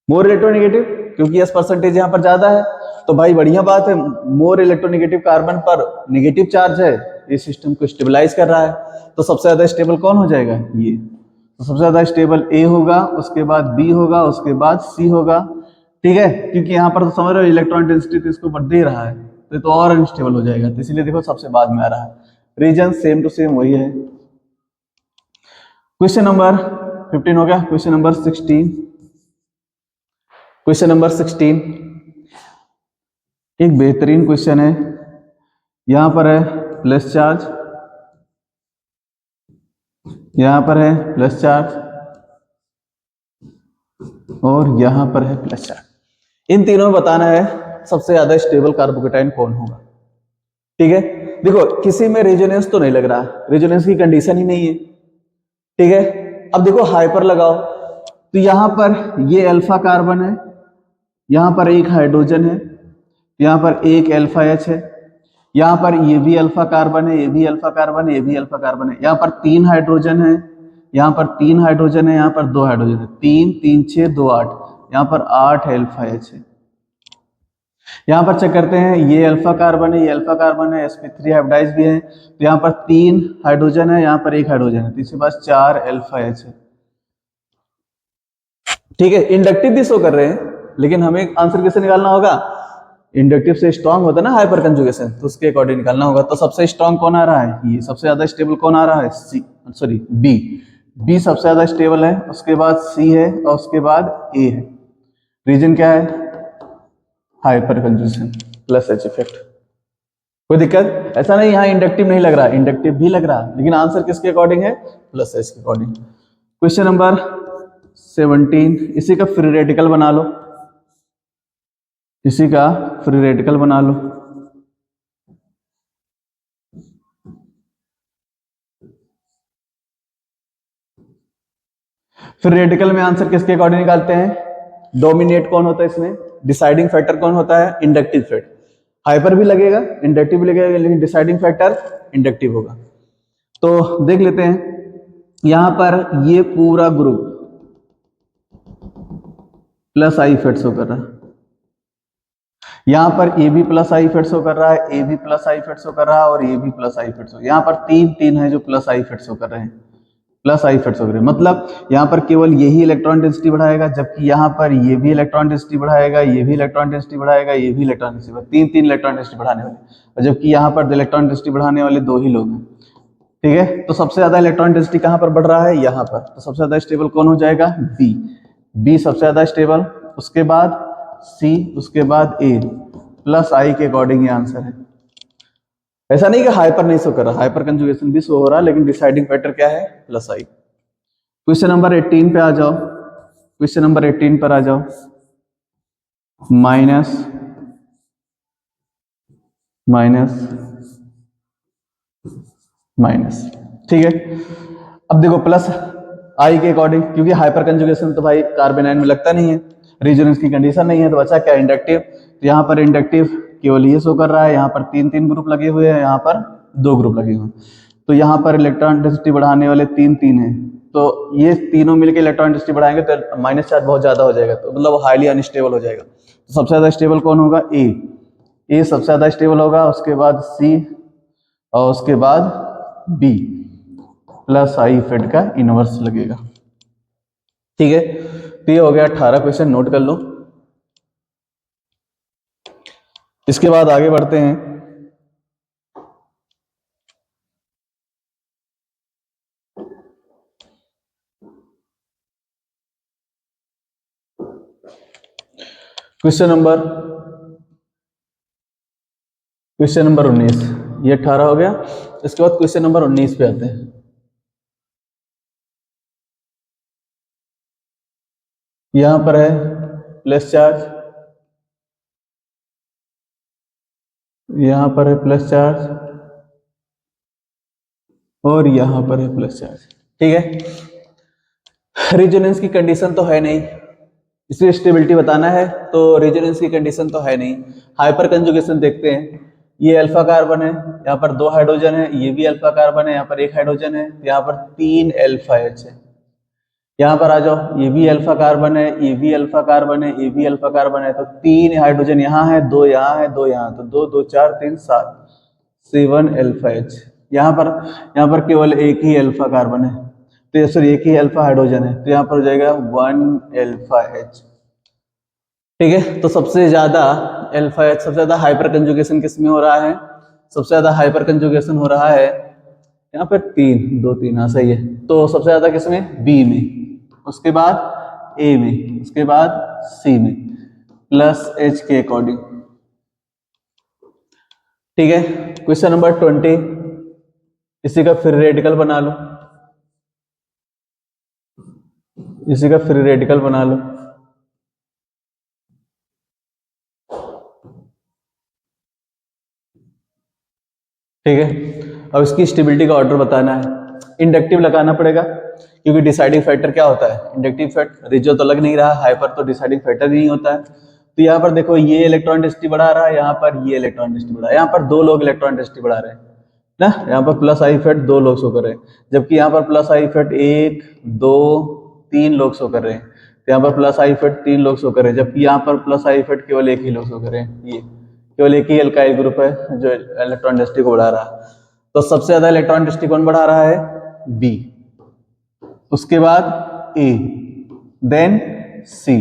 मोर इलेक्ट्रोनेगेटिव, क्योंकि एस परसेंटेज यहाँ पर ज्यादा है, तो भाई बढ़िया बात है, मोर इलेक्ट्रोनेगेटिव कार्बन पर नेगेटिव चार्ज है, ये सिस्टम को स्टेबलाइज कर रहा है। तो सबसे ज्यादा स्टेबल कौन हो जाएगा? ये। तो सबसे ज्यादा स्टेबल A होगा, उसके बाद B होगा, उसके बाद C होगा। ठीक है, क्योंकि यहाँ पर तो समझ रहे हो इलेक्ट्रॉन डेंसिटी तो इसको बढ़ दे रहा है, तो और अनस्टेबल हो जाएगा, तो इसलिए देखो सबसे बाद में आ रहा है। रीजन सेम टू सेम वही है। क्वेश्चन नंबर 15 हो गया। Question number 16। क्वेश्चन नंबर 16 एक बेहतरीन क्वेश्चन है। यहां पर है प्लस चार्ज, यहां पर है प्लस चार्ज, और यहां पर है प्लस चार्ज। इन तीनों में बताना है सबसे ज्यादा स्टेबल कार्बोकेटाइन कौन होगा। ठीक है, देखो किसी में रेजोनेंस तो नहीं लग रहा, रेजोनेंस की कंडीशन ही नहीं है। ठीक है, अब देखो हाइपर लगाओ, तो यहां पर ये अल्फा कार्बन है, यहां पर एक हाइड्रोजन है, यहां पर एक अल्फा H है, यहां पर ये भी अल्फा कार्बन है, ये भी अल्फा कार्बन है, ये भी अल्फा कार्बन है, यहां पर 3 हाइड्रोजन है, यहां पर 3 हाइड्रोजन है, यहां पर 2 हाइड्रोजन है, 3 3 6 2 8, यहां पर 8 अल्फा H है। यहां पर चेक करते हैं, ये अल्फा कार्बन है, ये अल्फा कार्बन है, sp3 हाइब्रिडाइज भी है, तो यहां पर 3 हाइड्रोजन है, यहां पर 1 हाइड्रोजन है, तो इसके पास 4 अल्फा H है। ठीक है, इंडक्टिव भी शो कर रहे हैं, लेकिन हमें आंसर कैसे निकालना होगा? इंडक्टिव से स्ट्रांग होता है ना हाइपर कंजुगेशन, तो उसके अकॉर्डिंग निकालना होगा। तो सबसे स्ट्रांग कौन आ रहा है? ये। सबसे ज्यादा स्टेबल कौन आ रहा है? बी। बी सबसे ज्यादा स्टेबल है, उसके बाद सी है, और उसके बाद ए है। रीजन क्या है? Hyper conjugation plus H effect. कोई दिक्कत? ऐसा नहीं यहाँ इंडक्टिव नहीं लग रहा, इंडक्टिव भी लग रहा, लेकिन आंसर किसके अकॉर्डिंग है? प्लस एच के अकॉर्डिंग। क्वेश्चन नंबर 17, इसी का फ्री रेडिकल बना लो, इसी का फ्री रेडिकल बना लो। फिर रेडिकल में आंसर किसके अकॉर्डिंग निकालते हैं? डोमिनेट कौन होता है इसमें? डिसाइडिंग फैक्टर कौन होता है? Inductive factor. हाइपर भी लगेगा, इंडक्टिव भी लगेगा, लेकिन डिसाइडिंग फैक्टर इंडक्टिव होगा। तो देख लेते हैं, यहां पर ये पूरा group plus I effect show कर रहा है, यहां पर ए भी प्लस आई इफेक्ट शो कर रहा है, ए भी प्लस आई इफेक्ट शो कर रहा है, और ए भी प्लस आई इफेक्ट शो। यहां पर 3 है जो प्लस आई इफेक्ट शो कर रहे हैं, प्लस आई इफेक्ट शो कर रहे हैं, मतलब यहां पर केवल यही इलेक्ट्रॉन डेंसिटी बढ़ाएगा, जबकि यहां पर ये भी इलेक्ट्रॉन डेंसिटी बढ़ाएगा, ये भी इलेक्ट्रॉन डेंसिटी बढ़ाएगा, ये भी इलेक्ट्रॉन डेंसिटी, 3 इलेक्ट्रॉन डेंसिटी बढ़ाने वाले, और जबकि यहां पर इलेक्ट्रॉन डेंसिटी बढ़ाने वाले 2 ही लोग हैं। ठीक है, तो सबसे ज्यादा इलेक्ट्रॉन डेंसिटी कहां पर बढ़ रहा है? यहां पर। तो सबसे ज्यादा स्टेबल कौन हो जाएगा? बी। बी सबसे ज्यादा स्टेबल, उसके बाद सी, उसके बाद ए, प्लस आई के अकॉर्डिंग ये आंसर है। ऐसा नहीं कि हाइपर नहीं शो कर रहा, हाइपर कंजुगेशन भी शो हो रहा है, लेकिन डिसाइडिंग फैक्टर क्या है? प्लस आई। क्वेश्चन नंबर 18 पे आ जाओ, क्वेश्चन नंबर 18 पर आ जाओ। Minus minus minus. ठीक है, अब देखो प्लस आई के अकॉर्डिंग, क्योंकि हाइपर कंजुगेशन तो भाई कार्बन आयन में लगता नहीं है, रेजोनेंस की कंडीशन नहीं है, तो बचा क्या? इंडक्टिव। तो यहाँ पर इंडक्टिव केवल ये शो कर रहा है, यहाँ पर 3 ग्रुप लगे हुए हैं, यहाँ पर 2 ग्रुप लगे हुए हैं, तो यहाँ पर इलेक्ट्रॉन डेंसिटी बढ़ाने वाले 3 हैं, तो ये तीनों मिलकर इलेक्ट्रॉन डेंसिटी बढ़ाएंगे तो माइनस चार्ज बहुत ज्यादा हो जाएगा, तो मतलब हाईली अनस्टेबल हो जाएगा। तो सबसे ज्यादा स्टेबल कौन होगा? ए सबसे ज्यादा स्टेबल होगा, उसके बाद सी, और उसके बाद बी, प्लस आई इफेक्ट का इनवर्स लगेगा। ठीक है, तो ये हो गया 18 क्वेश्चन, नोट कर लो। इसके बाद आगे बढ़ते हैं। क्वेश्चन नंबर 19, ये 18 हो गया। इसके बाद क्वेश्चन नंबर 19 पे आते हैं। यहां पर है प्लस चार्ज, यहां पर है प्लस चार्ज, और यहां पर है प्लस चार्ज। ठीक है, रेजोनेंस की कंडीशन तो है नहीं, इसलिए स्टेबिलिटी बताना है, तो रेजोनेंस की कंडीशन तो है नहीं। हाइपर कंजुगेशन देखते हैं। ये अल्फा कार्बन है, यहाँ पर 2 हाइड्रोजन है, ये भी अल्फा कार्बन है, यहाँ पर 1 हाइड्रोजन है, यहाँ पर 3 अल्फा एच है। यहाँ पर आ जाओ, ये भी अल्फा कार्बन है, ये भी अल्फा कार्बन है, ये भी अल्फा कार्बन है, तो 3 हाइड्रोजन यहाँ है, 2 यहाँ है, 2 यहाँ, तो 2 2 4 3 7 7 अल्फा एच। यहाँ पर केवल एक ही अल्फा कार्बन है, तो सॉरी एक ही अल्फा हाइड्रोजन है, तो यहाँ पर हो जाएगा 1 अल्फा एच। ठीक है, तो सबसे ज्यादा अल्फा एच, सबसे ज्यादा हाइपर कंजुगेशन किस में हो रहा है? सबसे ज्यादा हाइपर कंजुगेशन हो रहा है यहाँ पर 3 2 3, हाँ सही है। तो सबसे ज्यादा किसमें? बी में, उसके बाद ए में, उसके बाद सी में, प्लस एच के अकॉर्डिंग। ठीक है, क्वेश्चन नंबर 20, इसी का फ्री रेडिकल बना लो, इसी का फ्री रेडिकल बना लो। ठीक है, अब इसकी स्टेबिलिटी का ऑर्डर बताना है। इंडक्टिव लगाना पड़ेगा, क्योंकि डिसाइडिंग फैक्टर क्या होता है? Inductive factor. रिजो तो लग नहीं रहा, हाइपर तो डिसाइडिंग फैक्टर नहीं होता है। तो यहाँ पर देखो, ये इलेक्ट्रॉन डेंसिटी बढ़ा रहा है, यहाँ पर ये इलेक्ट्रॉन डेंसिटी बढ़ा है, यहाँ पर 2 लोग इलेक्ट्रॉन डेंसिटी बढ़ा रहे हैं ना, यहाँ पर प्लस आई इफेक्ट 2 लोग शो कर रहे हैं, जबकि यहाँ पर प्लस आई इफेक्ट 1 2 3 लोग शो कर रहे हैं। तो यहाँ पर प्लस आई इफेक्ट 3 लोग शो कर रहे हैं, जबकि यहाँ पर प्लस आई इफेक्ट केवल 1 ही लोग शो कर रहे हैं। ये केवल एक ही एल्काइल ग्रुप है जो इलेक्ट्रॉन डेंसिटी को बढ़ा रहा है। तो सबसे ज्यादा इलेक्ट्रॉन डेंसिटी कौन बढ़ा रहा है? बी, उसके बाद A, then C,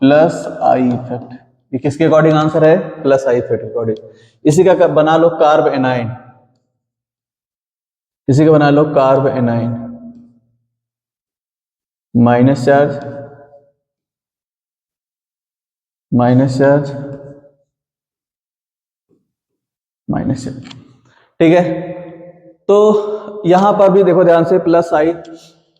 plus I effect. ये किसके अकॉर्डिंग आंसर है? Plus I effect according. इसी का बना लो कार्ब एनाइन, इसी का बना लो carbanion, minus charge, minus charge, minus charge. ठीक है, तो यहां पर भी देखो ध्यान से, प्लस आई,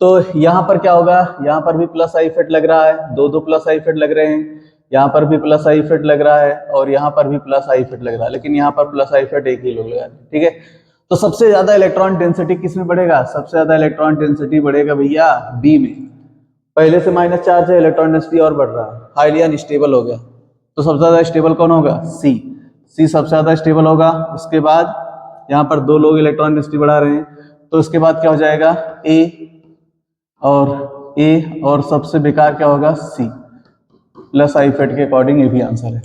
तो यहां पर क्या होगा? यहां पर भी प्लस आई इफेक्ट लग रहा है, दो प्लस आई इफेक्ट लग रहे हैं, यहां पर भी प्लस आई इफेक्ट लग रहा है, और यहां पर भी प्लस आई इफेक्ट लग रहा है, लेकिन यहां पर प्लस आई इफेक्ट एक ही लोग लगा रहे हैं। ठीक है, तो सबसे ज्यादा इलेक्ट्रॉन डेंसिटी किस में बढ़ेगा? सबसे ज्यादा इलेक्ट्रॉन डेंसिटी बढ़ेगा भैया बी में। पहले से माइनस चार्ज है, इलेक्ट्रॉन डेंसिटी और बढ़ रहा है, हाईली अनस्टेबल हो गया, तो सबसे ज्यादा स्टेबल कौन होगा? सी। सी सबसे ज्यादा स्टेबल होगा। उसके बाद यहाँ पर 2 लोग इलेक्ट्रॉन डेंसिटी बढ़ा रहे हैं, तो उसके बाद क्या हो जाएगा? ए, और ए, और सबसे बेकार क्या होगा? सी, प्लस आई फेट के अकॉर्डिंग ये भी आंसर है।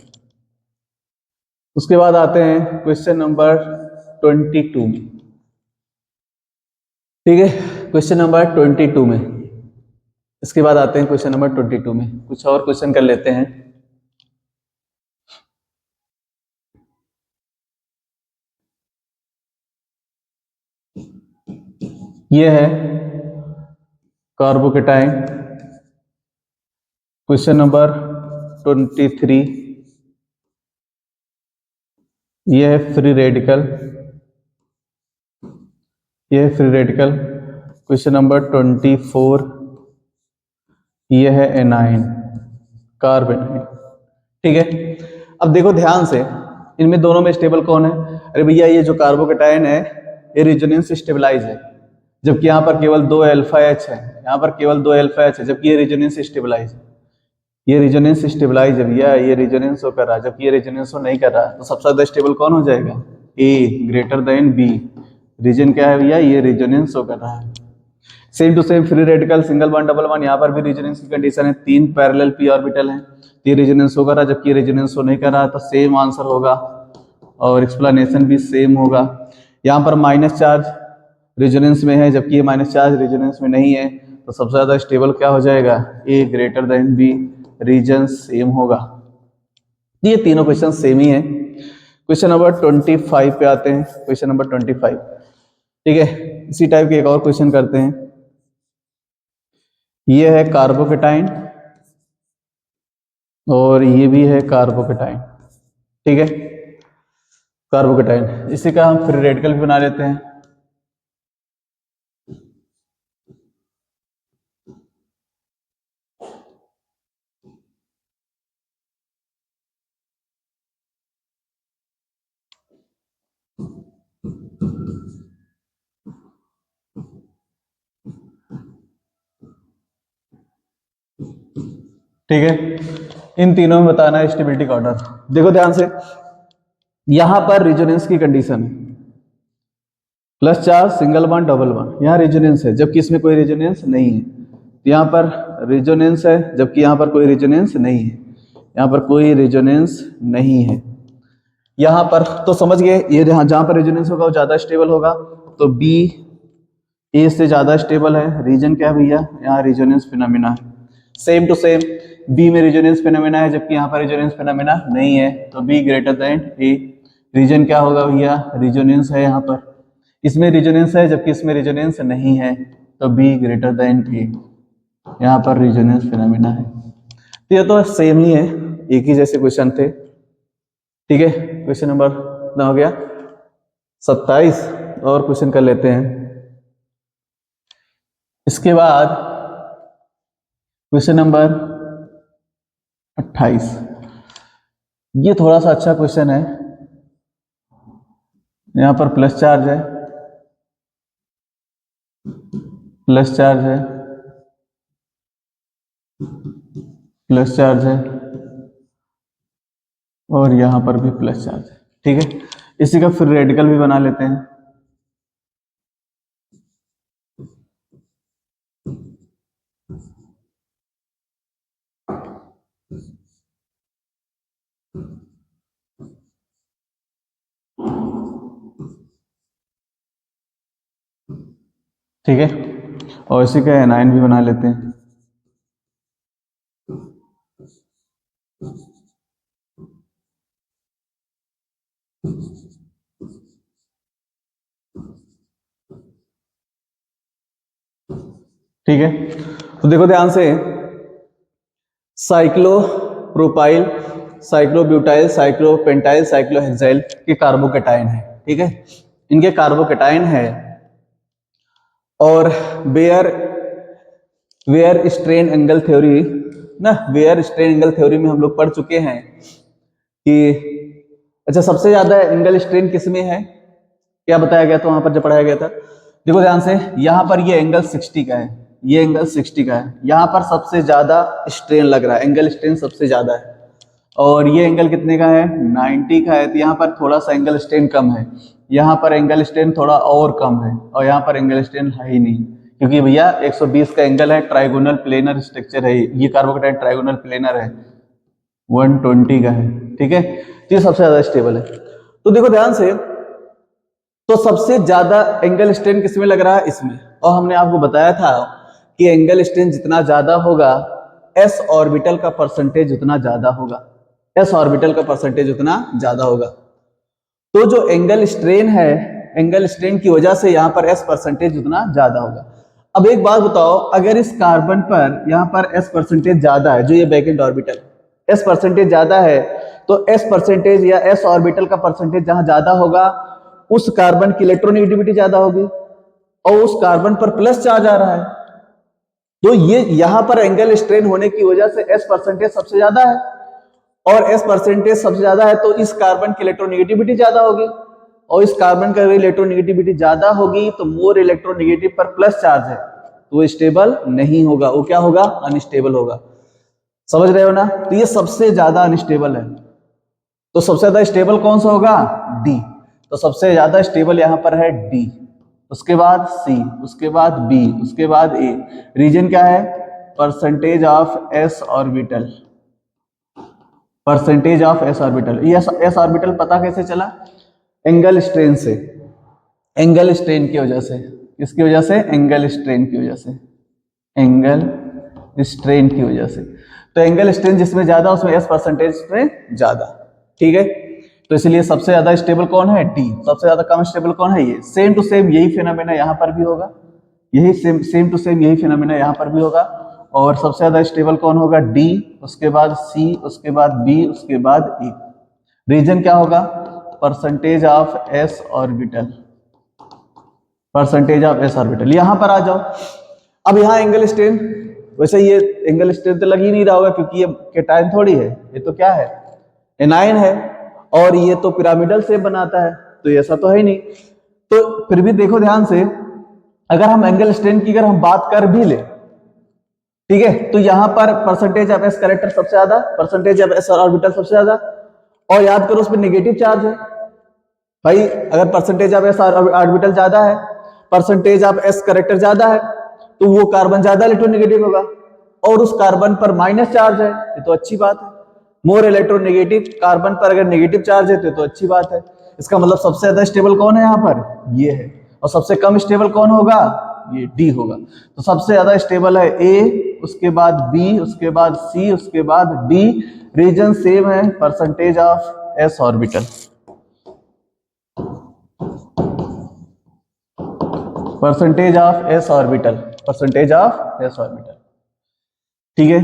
उसके बाद आते हैं क्वेश्चन नंबर 22 में। ठीक है, क्वेश्चन नंबर 22 में, इसके बाद आते हैं क्वेश्चन नंबर 22 में। कुछ और क्वेश्चन कर लेते हैं। ये है कार्बोकेटाइन, क्वेश्चन नंबर 23। ये है फ्री रेडिकल, ये है फ्री रेडिकल। क्वेश्चन नंबर 24, ये है एनाइन, कार्बन। ठीक है, अब देखो ध्यान से, इनमें दोनों में स्टेबल कौन है? अरे भैया, ये जो कार्बोकेटाइन है ये रेजोनेंस स्टेबलाइज है, जबकि यहाँ पर केवल 2 अल्फा एच है, यहाँ पर केवल 2 अल्फा एच है, जबकि ये रेजोनेंस स्टेबलाइज है। ये रेजोनेंस स्टेबलाइज है भैया, ये रेजोनेंस हो कर रहा है, जबकि ये रेजोनेंस हो नहीं कर रहा है। तो सबसे ज्यादा स्टेबल कौन हो जाएगा? A greater than B. Reason क्या है भैया? ये रेजोनेंस हो कर रहा है। Same to same free radical, single bond double bond, यहाँ पर भी रेजोनेंस की कंडीशन है, 3 पैरेलल पी ऑर्बिटल है, ये रेजोनेंस हो कर रहा है, जबकि रेजोनेंस हो नहीं कर रहा है, तो सेम आंसर होगा और एक्सप्लेनेशन भी सेम होगा। यहाँ पर माइनस चार्ज रेजोनेंस में है, जबकि ये माइनस चार्ज रेजोनेंस में नहीं है, तो सबसे ज्यादा स्टेबल क्या हो जाएगा? A greater than B, reason same होगा। ये तीनों क्वेश्चन सेम ही है। क्वेश्चन नंबर 25 पे आते हैं, क्वेश्चन नंबर 25। ठीक है, इसी टाइप के एक और क्वेश्चन करते हैं। ये है कार्बोकेटाइन, और ये भी है कार्बोकेटाइन। ठीक है, कार्बोकेटाइन, इसी का हम फ्री रेडिकल भी बना लेते हैं। ठीक है, इन तीनों में बताना है स्टेबिलिटी का ऑर्डर। देखो ध्यान से, यहां पर रेजोनेंस की कंडीशन है plus charge single bond double bond, यहाँ रेजोनेंस है जबकि इसमें कोई रेजोनेंस नहीं है। यहाँ पर रेजोनेंस है जबकि यहाँ पर कोई रेजोनेंस नहीं है, यहाँ पर कोई रेजोनेंस नहीं है। यहाँ पर तो समझ गए, ये जहाँ पर रेजोनेंस होगा वो ज्यादा स्टेबल होगा, तो बी ए से ज्यादा स्टेबल है। रीजन क्या है भैया, यहाँ रेजोनेंस फिनोमेना है। सेम टू सेम बी में रेजोनेंस फिनोमेना है जबकि यहाँ पर रेजोनेंस फिनोमेना नहीं है, तो B greater than A. Reason क्या होगा भैया, रेजोनेंस है यहाँ पर, इसमें रेजोनेंस है जबकि इसमें रेजोनेंस नहीं है, तो बी ग्रेटर देन ए। यहाँ पर रेजोनेंस फिनोमेना है। तो ये तो सेम ही है, एक ही जैसे क्वेश्चन थे। ठीक है, क्वेश्चन नंबर कितना हो गया, 27। और क्वेश्चन कर लेते हैं। इसके बाद क्वेश्चन नंबर 28, ये थोड़ा सा अच्छा क्वेश्चन है। यहां पर प्लस चार्ज है, प्लस चार्ज है, प्लस चार्ज है, और यहां पर भी प्लस चार्ज है। ठीक है, इसी का फिर रेडिकल भी बना लेते हैं। ठीक है, और इसी का एनाइन भी बना लेते हैं। ठीक है, तो देखो ध्यान से, साइक्लोप्रोपाइल, साइक्लोब्यूटाइल, साइक्लोपेंटाइल, साइक्लोहेक्साइल के कार्बोकेटाइन है। ठीक है, इनके कार्बोकेटाइन है, और Baeyer Baeyer strain angle theory ना, वेयर स्ट्रेन एंगल थ्योरी में हम लोग पढ़ चुके हैं कि अच्छा सबसे ज्यादा एंगल स्ट्रेन किस में है, क्या बताया गया था वहां पर जब पढ़ाया गया था। देखो ध्यान से, यहां पर ये एंगल 60 का है, ये एंगल 60 का है, यहां पर सबसे ज्यादा स्ट्रेन लग रहा है, एंगल स्ट्रेन सबसे ज्यादा है। और ये एंगल कितने का है, 90 का है, तो यहाँ पर थोड़ा सा एंगल स्ट्रेन कम है, यहाँ पर एंगल स्ट्रेन थोड़ा और कम है, और यहाँ पर एंगल स्ट्रेन है ही नहीं, क्योंकि भैया 120 का एंगल है, ट्राइगोनल प्लेनर स्ट्रक्चर है, ये कार्बोकेटाइन ट्राइगोनल प्लेनर है, 120 का है। ठीक है, तो ये सबसे ज्यादा स्टेबल है। तो देखो ध्यान से, तो सबसे ज्यादा एंगल स्ट्रेन किसमें लग रहा है, इसमें। और हमने आपको बताया था कि एंगल स्ट्रेन जितना ज्यादा होगा, एस ऑर्बिटल का परसेंटेज उतना ज्यादा होगा, एस ऑर्बिटल का परसेंटेज उतना ज्यादा होगा। तो जो एंगल स्ट्रेन है, एंगल स्ट्रेन की वजह से यहाँ पर एस परसेंटेज उतना ज्यादा होगा। अब एक बात बताओ, अगर इस कार्बन पर यहाँ पर एस परसेंटेज ज्यादा है, जो ये बैकेंड ऑर्बिटल एस परसेंटेज ज्यादा है, तो एस परसेंटेज या एस ऑर्बिटल का परसेंटेज जहां ज्यादा होगा, उस कार्बन की इलेक्ट्रोनेगेटिविटी ज्यादा होगी, और उस कार्बन पर प्लस चार्ज आ रहा है, तो ये यहां पर एंगल स्ट्रेन होने की वजह से एस परसेंटेज सबसे ज्यादा है, और एस परसेंटेज सबसे ज्यादा है तो इस कार्बन की इलेक्ट्रोनेगेटिविटी ज्यादा होगी, और इस कार्बन का इलेक्ट्रोनेगेटिविटी ज्यादा होगी, तो मोर इलेक्ट्रोनेगेटिव पर प्लस चार्ज है, तो वो स्टेबल नहीं होगा, वो क्या होगा, अनस्टेबल होगा। समझ रहे हो ना, तो ये सबसे ज्यादा अनस्टेबल है। तो सबसे ज्यादा स्टेबल कौन सा होगा, डी। तो सबसे ज्यादा स्टेबल यहां पर है डी, उसके बाद सी, उसके बाद बी, उसके बाद ए। रीजन क्या है, percentage of S orbital, percentage of S orbital. ये एस ऑर्बिटल पता कैसे चला, एंगल स्ट्रेन से, एंगल स्ट्रेन की वजह से, किसकी वजह से, एंगल स्ट्रेन की वजह से, एंगल स्ट्रेन की वजह से। तो एंगल स्ट्रेन जिसमें ज्यादा उसमें एस परसेंटेज में ज्यादा। ठीक है, तो इसलिए सबसे ज्यादा स्टेबल कौन है, डी। सबसे ज्यादा कम स्टेबल कौन है, ये। सेम टू सेम यही फिनोमेना यहां पर भी होगा, यही सेम टू सेम यही फिनोमेना यहां पर भी होगा, और सबसे ज्यादा स्टेबल कौन होगा? डी, उसके बाद सी, उसके बाद बी, उसके बाद ई। रीजन क्या होगा? Percentage of S orbital, percentage of S orbital. यहां पर आ जाओ, अब यहाँ एंगल स्ट्रेन, वैसे ये एंगल स्ट्रेन तो लग ही नहीं रहा होगा क्योंकि ये कैटायन थोड़ी है, ये तो क्या है? एनायन है, और ये तो पिरामिडल शेप बनाता है, तो ऐसा तो है ही नहीं। तो फिर भी देखो ध्यान से, अगर हम एंगल स्ट्रेन की अगर हम बात कर भी ले, ठीक है, तो यहां पर परसेंटेज ऑफ एस कैरेक्टर सबसे ज्यादा, परसेंटेज ऑफ एस ऑर्बिटल सबसे ज्यादा, और याद करो उसमें नेगेटिव चार्ज है भाई। अगर परसेंटेज ऑफ एस ऑर्बिटल ज्यादा है, परसेंटेज ऑफ एस कैरेक्टर ज्यादा है, तो वो कार्बन ज्यादा इलेक्ट्रोनेगेटिव होगा, और उस कार्बन पर माइनस चार्ज है, ये तो अच्छी बात है। मोर इलेक्ट्रोनेगेटिव कार्बन पर अगर नेगेटिव चार्ज है तो अच्छी बात है। इसका मतलब सबसे ज्यादा स्टेबल कौन है यहाँ पर? ये है। और सबसे कम स्टेबल कौन होगा? ये डी होगा। तो सबसे ज्यादा स्टेबल है ए, उसके बाद बी, उसके बाद सी, उसके बाद डी। रीजन सेम है, percentage of S orbital, percentage of S orbital, percentage of S orbital. ठीक है,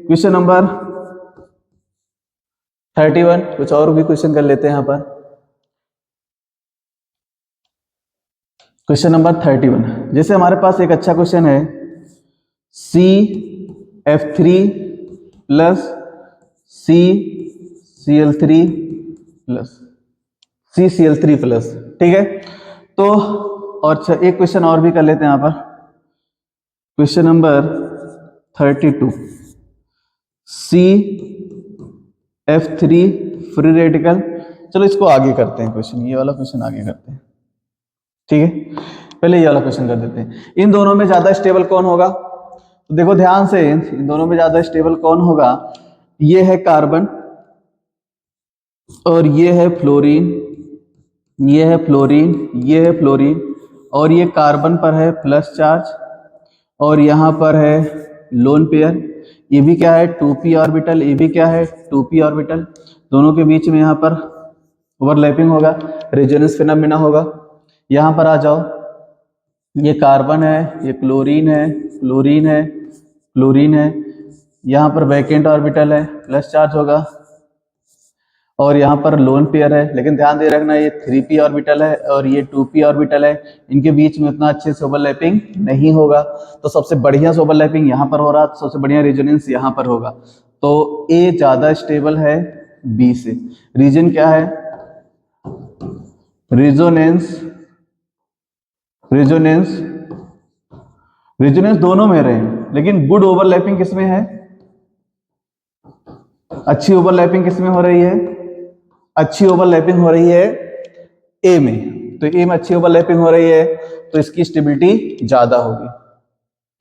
क्वेश्चन नंबर 31। कुछ और भी क्वेश्चन कर लेते हैं यहां पर। क्वेश्चन नंबर 31, जैसे हमारे पास एक अच्छा क्वेश्चन है, CF3 plus CCl3 plus CCl3 plus, ठीक है। तो और अच्छा एक क्वेश्चन और भी कर लेते हैं यहां पर, question number 32, CF3 free radical. चलो इसको आगे करते हैं क्वेश्चन, ये वाला क्वेश्चन आगे करते हैं, ठीक है। पहले ये वाला क्वेश्चन कर देते हैं। इन दोनों में ज्यादा स्टेबल कौन होगा? तो देखो ध्यान से, इन दोनों में ज्यादा स्टेबल कौन होगा? ये है कार्बन, और ये है फ्लोरीन, ये है फ्लोरीन, ये है फ्लोरीन, और ये कार्बन पर है प्लस चार्ज, और यहाँ पर है लोन पेयर। ये भी क्या है? 2p ऑर्बिटल, ये भी क्या है? 2p orbital. दोनों के बीच में यहाँ पर ओवरलैपिंग होगा, रेजोनेंस फिनोमेना होगा। यहाँ पर आ जाओ, ये कार्बन है, ये क्लोरीन है, क्लोरीन है, क्लोरीन है। यहाँ पर वैकेंट ऑर्बिटल है, प्लस चार्ज होगा, और यहाँ पर लोन पेयर है। लेकिन ध्यान दे रखना, ये 3p ऑर्बिटल है और ये 2p ऑर्बिटल है, इनके बीच में उतना अच्छे से ओवरलैपिंग नहीं होगा। तो सबसे बढ़िया से ओवरलैपिंग यहाँ पर हो रहा, तो सबसे बढ़िया रेजोनेंस यहाँ पर होगा। तो ए ज्यादा स्टेबल है बी से। रीजन क्या है? रेजोनेंस, रेजोनेंस, रेजोनेंस दोनों में रहे, लेकिन गुड ओवरलैपिंग किसमें है? अच्छी ओवरलैपिंग किसमें हो रही है? अच्छी ओवरलैपिंग हो रही है ए में। तो ए में अच्छी ओवरलैपिंग हो रही है, तो इसकी स्टेबिलिटी ज्यादा होगी,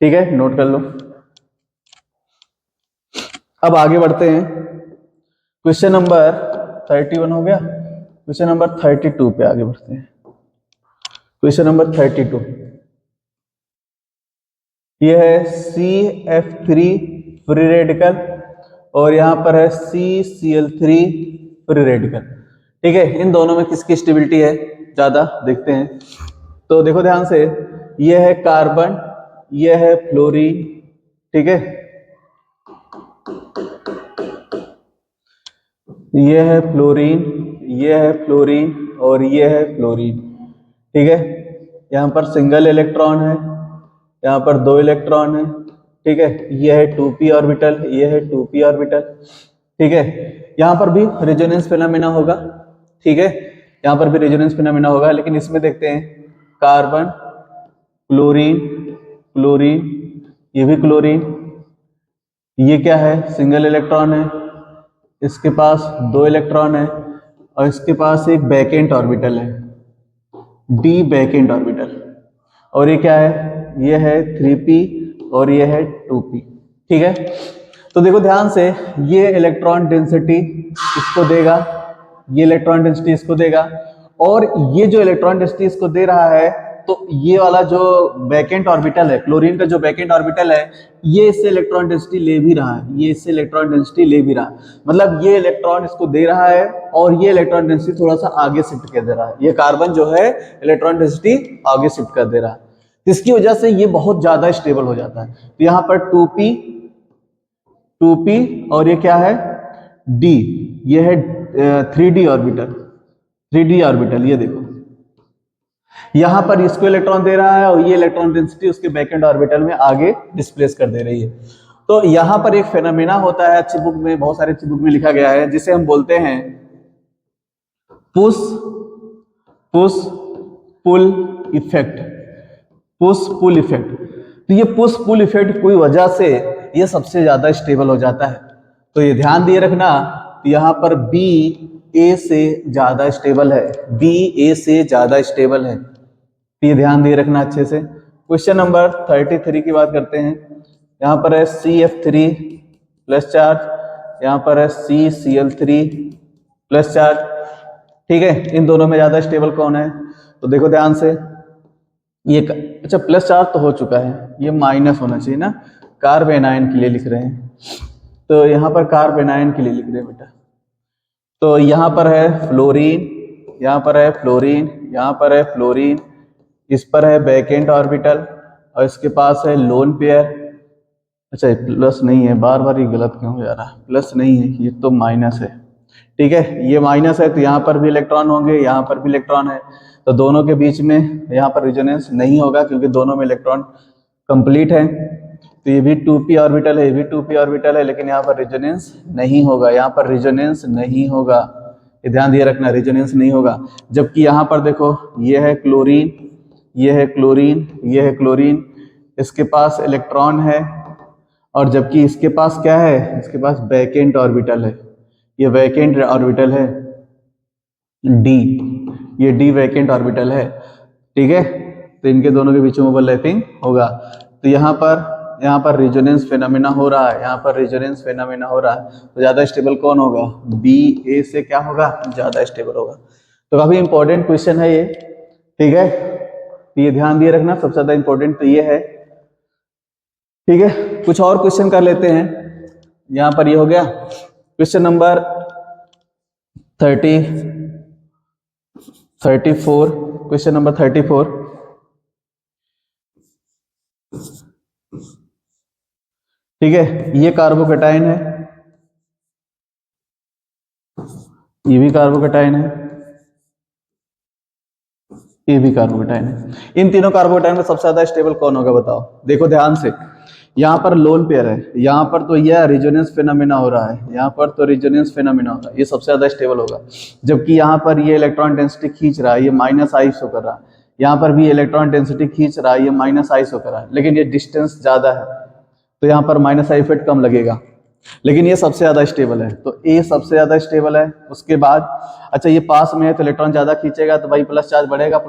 ठीक है, नोट कर लो। अब आगे बढ़ते हैं, क्वेश्चन नंबर 31 हो गया, क्वेश्चन नंबर 32 पे आगे बढ़ते हैं। क्वेश्चन नंबर 32, ये है CF3 फ्री रेडिकल, और यहां पर है CCl3 फ्री रेडिकल, ठीक है। इन दोनों में किसकी स्टेबिलिटी है ज्यादा, देखते हैं। तो देखो ध्यान से, ये है कार्बन, ये है फ्लोरीन, ठीक है, ये है फ्लोरीन, ये है फ्लोरीन, और ये है फ्लोरीन, ठीक है। यहाँ पर सिंगल इलेक्ट्रॉन है, यहाँ पर 2 इलेक्ट्रॉन है, ठीक है। ये है 2p ऑर्बिटल, ये है 2p ऑर्बिटल, ठीक है। यहाँ पर भी रेजोनेंस फिनोमेना होगा, ठीक है, यहाँ पर भी रेजोनेंस फिनोमेना होगा। लेकिन इसमें देखते हैं, कार्बन, क्लोरीन, क्लोरीन, ये भी क्लोरीन, ये क्या है? सिंगल इलेक्ट्रॉन है, इसके पास 2 इलेक्ट्रॉन है, और इसके पास एक बैकेंट ऑर्बिटल है, डी बैकेंट ऑर्बिटल, और ये क्या है? ये है 3p और ये है 2p, ठीक है। तो देखो ध्यान से, ये इलेक्ट्रॉन डेंसिटी इसको देगा, ये इलेक्ट्रॉन डेंसिटी इसको देगा, और ये जो इलेक्ट्रॉन डेंसिटी इसको दे रहा है, तो ये वाला जो बैकेंट ऑर्बिटल है, क्लोरीन का जो बैकेंट ऑर्बिटल है, ये इससे इलेक्ट्रॉन डेंसिटी ले भी रहा है, ये इससे इलेक्ट्रॉन डेंसिटी ले भी रहा है। मतलब ये इलेक्ट्रॉन इसको दे रहा है, और ये इलेक्ट्रॉन डेंसिटी थोड़ा सा आगे शिफ्ट कर दे रहा है। ये कार्बन जो है इलेक्ट्रॉन डेंसिटी आगे शिफ्ट कर दे रहा है। इसकी वजह से ये बहुत ज्यादा स्टेबल हो जाता है। तो यहाँ पर 2p और ये क्या है d, ये है 3d ऑर्बिटल। ये देखो यहां पर इसको इलेक्ट्रॉन दे रहा है और ये इलेक्ट्रॉन डेंसिटी उसके बैकेंड ऑर्बिटल में आगे डिस्प्लेस कर दे रही है। तो यहां पर एक फेनोमेना होता है, अच्छी बुक में, बहुत सारी अच्छी बुक में लिखा गया है, जिसे हम बोलते हैं पुश पुल इफेक्ट। तो ये पुश पुल इफेक्ट कोई वजह से ये सबसे ज्यादा स्टेबल हो जाता है। तो ये ध्यान दिए रखना, यहाँ पर बी ए से ज्यादा स्टेबल है, तो ये ध्यान दिए रखना अच्छे से। क्वेश्चन नंबर 33 की बात करते हैं। यहाँ पर है CF3 प्लस चार्ज, यहाँ पर है CCl3 प्लस चार्ज। ठीक है, इन दोनों में ज्यादा स्टेबल कौन है? तो देखो ध्यान से, ये अच्छा प्लस चार्ज तो हो चुका है, ये माइनस होना चाहिए ना, कार्बेनाइन के लिए लिख रहे हैं। तो यहाँ पर कार्बेनाइन के लिए लिख रहे हैं बेटा। तो यहाँ पर है फ्लोरीन, यहाँ पर है फ्लोरीन, यहाँ पर है फ्लोरीन, इस पर है बैकेंड ऑर्बिटल और इसके पास है लोन पेयर। अच्छा ये प्लस नहीं है, बार बार ये गलत क्यों हो जा रहा है? प्लस नहीं है, ये तो माइनस है। ठीक है, ये माइनस है तो यहाँ पर भी इलेक्ट्रॉन होंगे, यहाँ पर भी इलेक्ट्रॉन है, तो दोनों के बीच में यहाँ पर रिजोनेंस नहीं होगा क्योंकि दोनों में इलेक्ट्रॉन कंप्लीट है। तो ये भी 2p ऑर्बिटल है, ये भी 2p ऑर्बिटल है, लेकिन यहाँ पर रिजोनेंस नहीं होगा, यहाँ पर रिजोनेंस नहीं होगा, ये ध्यान दिए रखना, रिजोनेंस नहीं होगा। जबकि यहाँ पर देखो ये है क्लोरीन, ये है क्लोरीन, ये है क्लोरीन, इसके पास इलेक्ट्रॉन है, और जबकि इसके पास क्या है, इसके पास वैकेंट ऑर्बिटल है, ये वैकेंट ऑर्बिटल है डी, ये डी वैकेंट ऑर्बिटल है। ठीक है, तो इनके दोनों के बीच में ओवरलैपिंग होगा। तो यहाँ पर रिजोनेंस फेनोमेना हो रहा है, यहाँ पर रिजोनेंस फेनोमेना हो रहा है, तो ज्यादा स्टेबल कौन होगा? बी ए से क्या होगा? ज्यादा स्टेबल होगा। तो काफी इंपॉर्टेंट क्वेश्चन है ये। ठीक है, तो ये ध्यान दिए रखना, सबसे ज्यादा इंपॉर्टेंट तो ये है। ठीक है, कुछ और क्वेश्चन कर लेते हैं। यहाँ पर ये हो गया क्वेश्चन नंबर 34, क्वेश्चन नंबर 34। ठीक है, ये कार्बोकेटाइन है, ये भी कार्बोकेटाइन है, ये भी कार्बोकेटाइन है। इन तीनों कार्बोकेटाइन में सबसे ज्यादा स्टेबल कौन होगा बताओ? देखो ध्यान से, यहाँ पर लोन पेयर है, यहाँ पर तो यह रिजोनेंस फेनोमेना हो रहा है, यहाँ पर तो रिजोनेंस फेनोमेना हो रहा है, ये सबसे ज्यादा स्टेबल होगा। जबकि यहाँ पर ये इलेक्ट्रॉन डेंसिटी खींच रहा है, ये माइनस आई शो कर रहा है, यहाँ पर भी इलेक्ट्रॉन डेंसिटी खींच रहा है, ये माइनस आई शो कर रहा है, लेकिन ये डिस्टेंस ज्यादा है तो यहाँ पर माइनस आई इफेक्ट कम लगेगा, लेकिन ये सबसे ज्यादा स्टेबल है, तो ए सबसे ज्यादा स्टेबल है। उसके बाद अच्छा ये पास में है तो इलेक्ट्रॉन ज्यादा खींचेगा, तो भाई प्लस चार्ज बढ़ेगा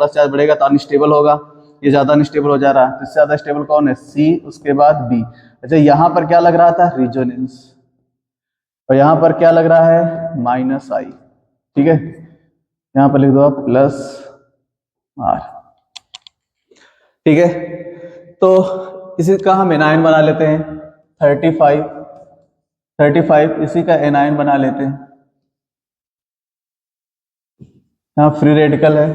तो अनस्टेबल होगा, ये ज्यादा अनस्टेबल हो जा रहा है, तो इससे ज्यादा स्टेबल कौन है? सी, उसके बाद बी। अच्छा यहाँ पर क्या लग रहा था? रिजोनेंस, और यहाँ पर क्या लग रहा है? माइनस आई। ठीक है, यहाँ पर लिख दो आप प्लस आर। ठीक है, तो इसी का हम एनायन बना लेते हैं 35, इसी का एनायन बना लेते हैं। यहाँ फ्री रेडिकल है,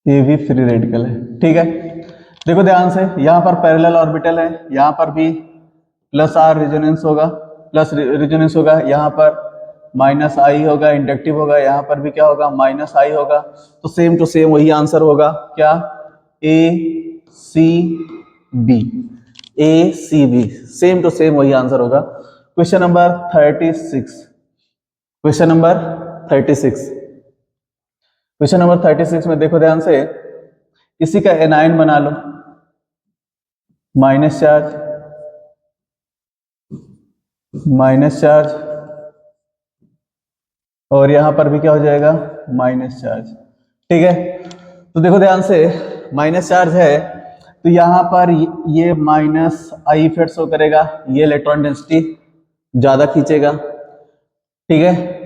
ये भी फ्री रेडिकल है। ठीक है, देखो ध्यान से, यहाँ पर पैरेलल ऑर्बिटल है, यहाँ पर भी प्लस आर रिजोनेंस होगा, यहाँ पर माइनस आई होगा, इंडक्टिव होगा, यहाँ पर भी क्या होगा? माइनस आई होगा। तो सेम टू सेम वही आंसर होगा, क्या? A C B, same to same वही आंसर होगा। क्वेश्चन नंबर 36 में देखो ध्यान से, इसी का एनायन बना लो, माइनस चार्ज, और यहां पर भी क्या हो जाएगा? Minus charge. ठीक है, तो देखो ध्यान से, माइनस चार्ज है तो यहां पर ये माइनस आई इफेक्ट शो करेगा, ये इलेक्ट्रॉन डेंसिटी ज्यादा खींचेगा। ठीक है,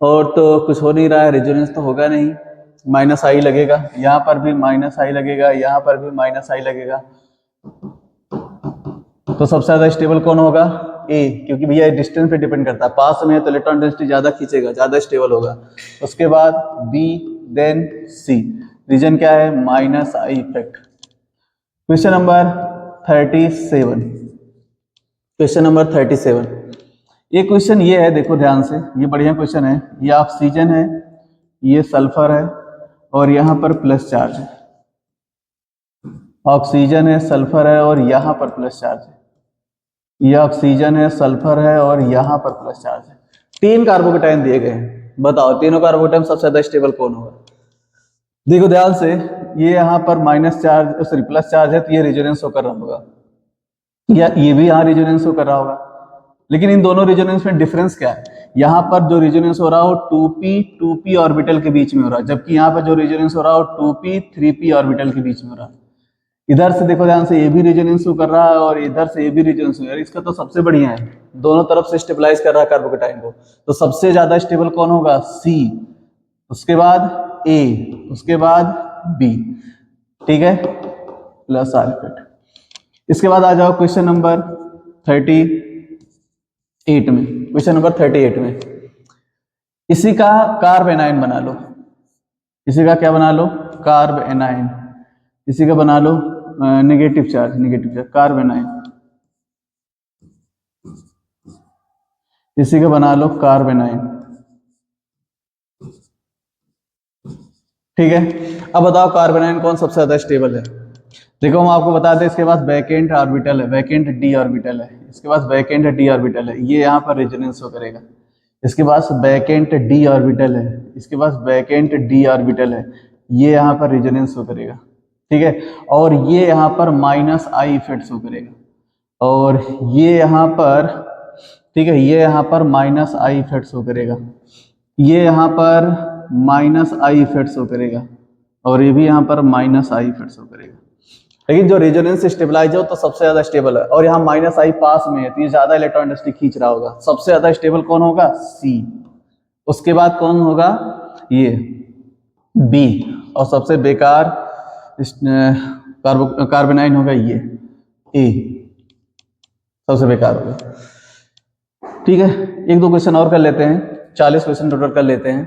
और तो कुछ हो नहीं रहा है, रेजोनेंस तो होगा नहीं, माइनस आई लगेगा, यहाँ पर भी माइनस आई लगेगा, यहाँ पर भी माइनस आई लगेगा। तो सबसे ज्यादा स्टेबल कौन होगा? ए, क्योंकि भैया डिस्टेंस पे डिपेंड करता है, पास में है तो इलेक्ट्रॉन डेंसिटी ज्यादा खींचेगा, ज्यादा स्टेबल होगा। उसके बाद बी, देन सी। रीजन क्या है? Minus I effect. Question number 37। Question number 37। ये क्वेश्चन ये है, देखो ध्यान से, ये बढ़िया क्वेश्चन है। ये ऑक्सीजन है, ये सल्फर है, और यहाँ पर प्लस चार्ज है। ऑक्सीजन है, सल्फर है, और यहाँ पर प्लस चार्ज है। ये ऑक्सीजन है, सल्फर है, और यहाँ पर प्लस चार्ज है। 3 कार्बोकेटाइन दिए गए हैं। बताओ तीनों कार्बोकेटाइन सबसे ज्यादा स्टेबल कौन होगा? देखो ध्यान से, ये यहाँ पर minus charge, sorry plus charge है, तो ये रेजोनेंस होकर रहा होगा, या ये भी यहाँ रेजोनेंस होकर रहा होगा। लेकिन इन दोनों रेजोनेंस में डिफरेंस क्या है? यहाँ पर जो रेजोनेंस हो रहा हो 2p ऑर्बिटल के बीच में हो रहा है, जबकि यहाँ पर जो रेजोनेंस हो रहा हो 3p ऑर्बिटल के बीच में हो रहा है। इधर से देखो ध्यान से, ये भी रेजोनेंस कर रहा है, और इधर से ये भी रेजोनेंस हो रहा है। इसका तो सबसे बढ़िया है, दोनों तरफ से स्टेबलाइज कर रहा है कार्बोकेटाइन को। तो सबसे ज्यादा स्टेबल कौन होगा? सी, उसके बाद ए, उसके बाद बी। ठीक है, प्लस आर इफेक्ट। इसके बाद आ जाओ क्वेश्चन नंबर 38 में। क्वेश्चन नंबर 38 में इसी का कार्ब एनाइन बना लो। इसी का क्या बना लो? Carbanion. इसी का बना लो negative charge, negative charge, carbanion. इसी का बना लो कार्ब एनाइन। ठीक है, अब बताओ कार्ब एनाइन कौन सबसे ज्यादा स्टेबल है? देखो हम आपको बता दें, इसके पास वैकेंट ऑर्बिटल है, वैकेंट डी ऑर्बिटल है। इसके पास वैकेंट डी ऑर्बिटल है, ये यहाँ पर रेजोनेंस हो करेगा। इसके पास वैकेंट डी ऑर्बिटल है, इसके पास वैकेंट डी ऑर्बिटल है, ये यहाँ पर रेजोनेंस हो करेगा। ठीक है, और ये यहाँ पर माइनस आई इफेक्ट हो करेगा, और ये यहाँ पर, ठीक है, ये यहाँ पर माइनस आई इफेक्ट हो करेगा, ये यहाँ पर माइनस आई इफेक्ट हो करेगा, और ये भी यहाँ पर माइनस आई इफेक्ट हो करेगा। लेकिन जो रेजोनेंस स्टेबलाइज हो तो सबसे ज्यादा स्टेबल है, और यहाँ माइनस आई पास में है, तो ये ज्यादा इलेक्ट्रॉन डेंसिटी खींच रहा होगा। सबसे ज्यादा स्टेबल कौन होगा? सी। उसके बाद कौन होगा? ये बी। और सबसे बेकार कार्बोनाइन होगा ये ए, सबसे बेकार होगा। ठीक है, एक दो क्वेश्चन और कर लेते हैं, 40 क्वेश्चन टोटल कर लेते हैं।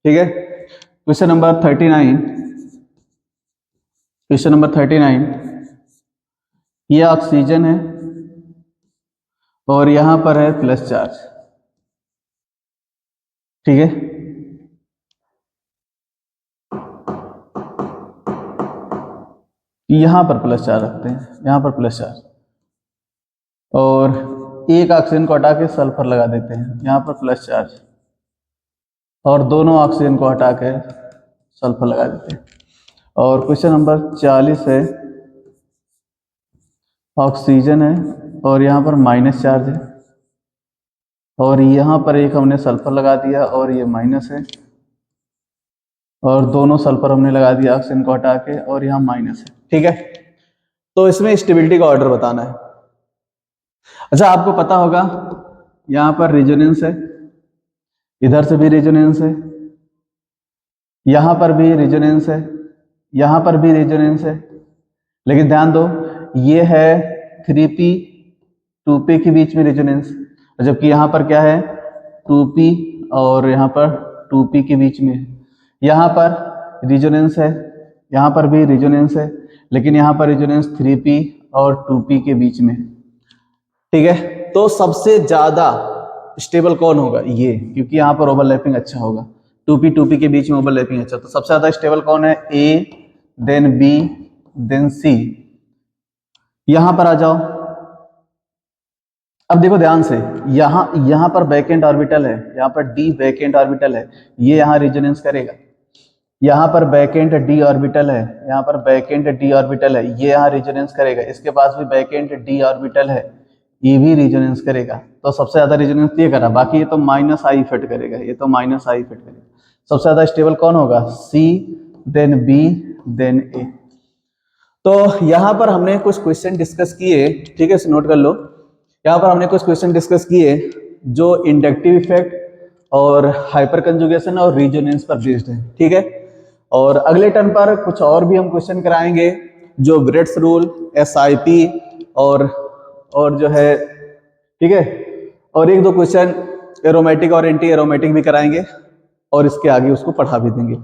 ठीक है, क्वेश्चन नंबर 39। क्वेश्चन नंबर 39, ये ऑक्सीजन है, और यहां पर है प्लस चार्ज। ठीक है, यहां पर प्लस चार्ज रखते हैं, यहां पर प्लस चार्ज, और एक ऑक्सीजन को हटा के सल्फर लगा देते हैं, यहां पर प्लस चार्ज, और दोनों ऑक्सीजन को हटा के सल्फर लगा देते हैं। और क्वेश्चन नंबर 40 है, ऑक्सीजन है, और यहाँ पर माइनस चार्ज है, और यहाँ पर एक हमने सल्फर लगा दिया, और ये माइनस है, और दोनों सल्फर हमने लगा दिया ऑक्सीजन को हटा के, और यहाँ माइनस है। ठीक है, तो इसमें स्टेबिलिटी का ऑर्डर बताना है। अच्छा, आपको पता होगा यहाँ पर रेजोनेंस है, इधर से भी रेजोनेंस है, यहाँ पर भी रेजोनेंस है, यहाँ पर भी रेजोनेंस है। लेकिन ध्यान दो, ये है 3p 2p के बीच में रेजोनेंस, जबकि यहाँ पर क्या है 2p और यहाँ पर 2p के बीच में। यहाँ पर रेजोनेंस है, यहाँ पर भी रेजोनेंस है, लेकिन यहाँ पर रेजोनेंस 3p और 2p के बीच में। ठीक है, तो सबसे ज्यादा स्टेबल कौन होगा? ये, क्योंकि यहाँ पर ओवरलैपिंग अच्छा होगा, 2p के बीच में ओवरलैपिंग अच्छा। तो सबसे ज्यादा स्टेबल कौन है? ए, देन बी, देन सी। यहां पर आ जाओ, अब देखो ध्यान से, यहां पर वैकेंट ऑर्बिटल है, यहां पर डी वैकेंट ऑर्बिटल है, ये यहां रेजोनेंस करेगा। यहां पर वैकेंट डी ऑर्बिटल है, यहां पर वैकेंट डी ऑर्बिटल है, ये यहां रेजोनेंस करेगा। इसके पास भी वैकेंट डी ऑर्बिटल है, ये भी रेजोनेंस करेगा। तो सबसे ज्यादा रेजोनेंस ये करा, बाकी ये तो माइनस आई इफेक्ट करेगा, ये तो माइनस आई इफेक्ट करेगा। सबसे ज्यादा स्टेबल कौन होगा? सी, देन बी, देन ए। तो यहां पर हमने कुछ क्वेश्चन डिस्कस किए, ठीक है, इसे नोट कर लो। यहां पर हमने कुछ क्वेश्चन डिस्कस किए जो इंडक्टिव इफेक्ट और हाइपर कंजुगेशन और रेजोनेंस पर बेस्ड है। ठीक है, और अगले टर्न पर कुछ और भी हम क्वेश्चन कराएंगे, जो ब्रेड्स रूल, SIP और जो है ठीक है। और एक दो क्वेश्चन एरोमेटिक और एंटी एरोमेटिक भी कराएंगे और इसके आगे उसको पढ़ा भी देंगे।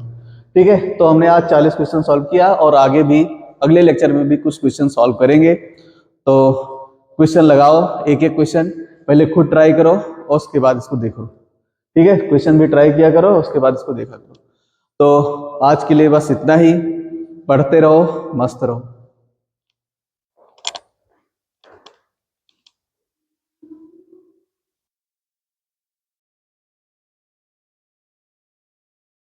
ठीक है, तो हमने आज 40 क्वेश्चन सॉल्व किया और आगे भी अगले लेक्चर में भी कुछ क्वेश्चन सॉल्व करेंगे। तो क्वेश्चन लगाओ, एक एक क्वेश्चन पहले खुद ट्राई करो और उसके बाद इसको देखो। ठीक है, क्वेश्चन भी ट्राई किया करो, उसके बाद इसको देखा करो। तो आज के लिए बस इतना ही, पढ़ते रहो, मस्त रहो।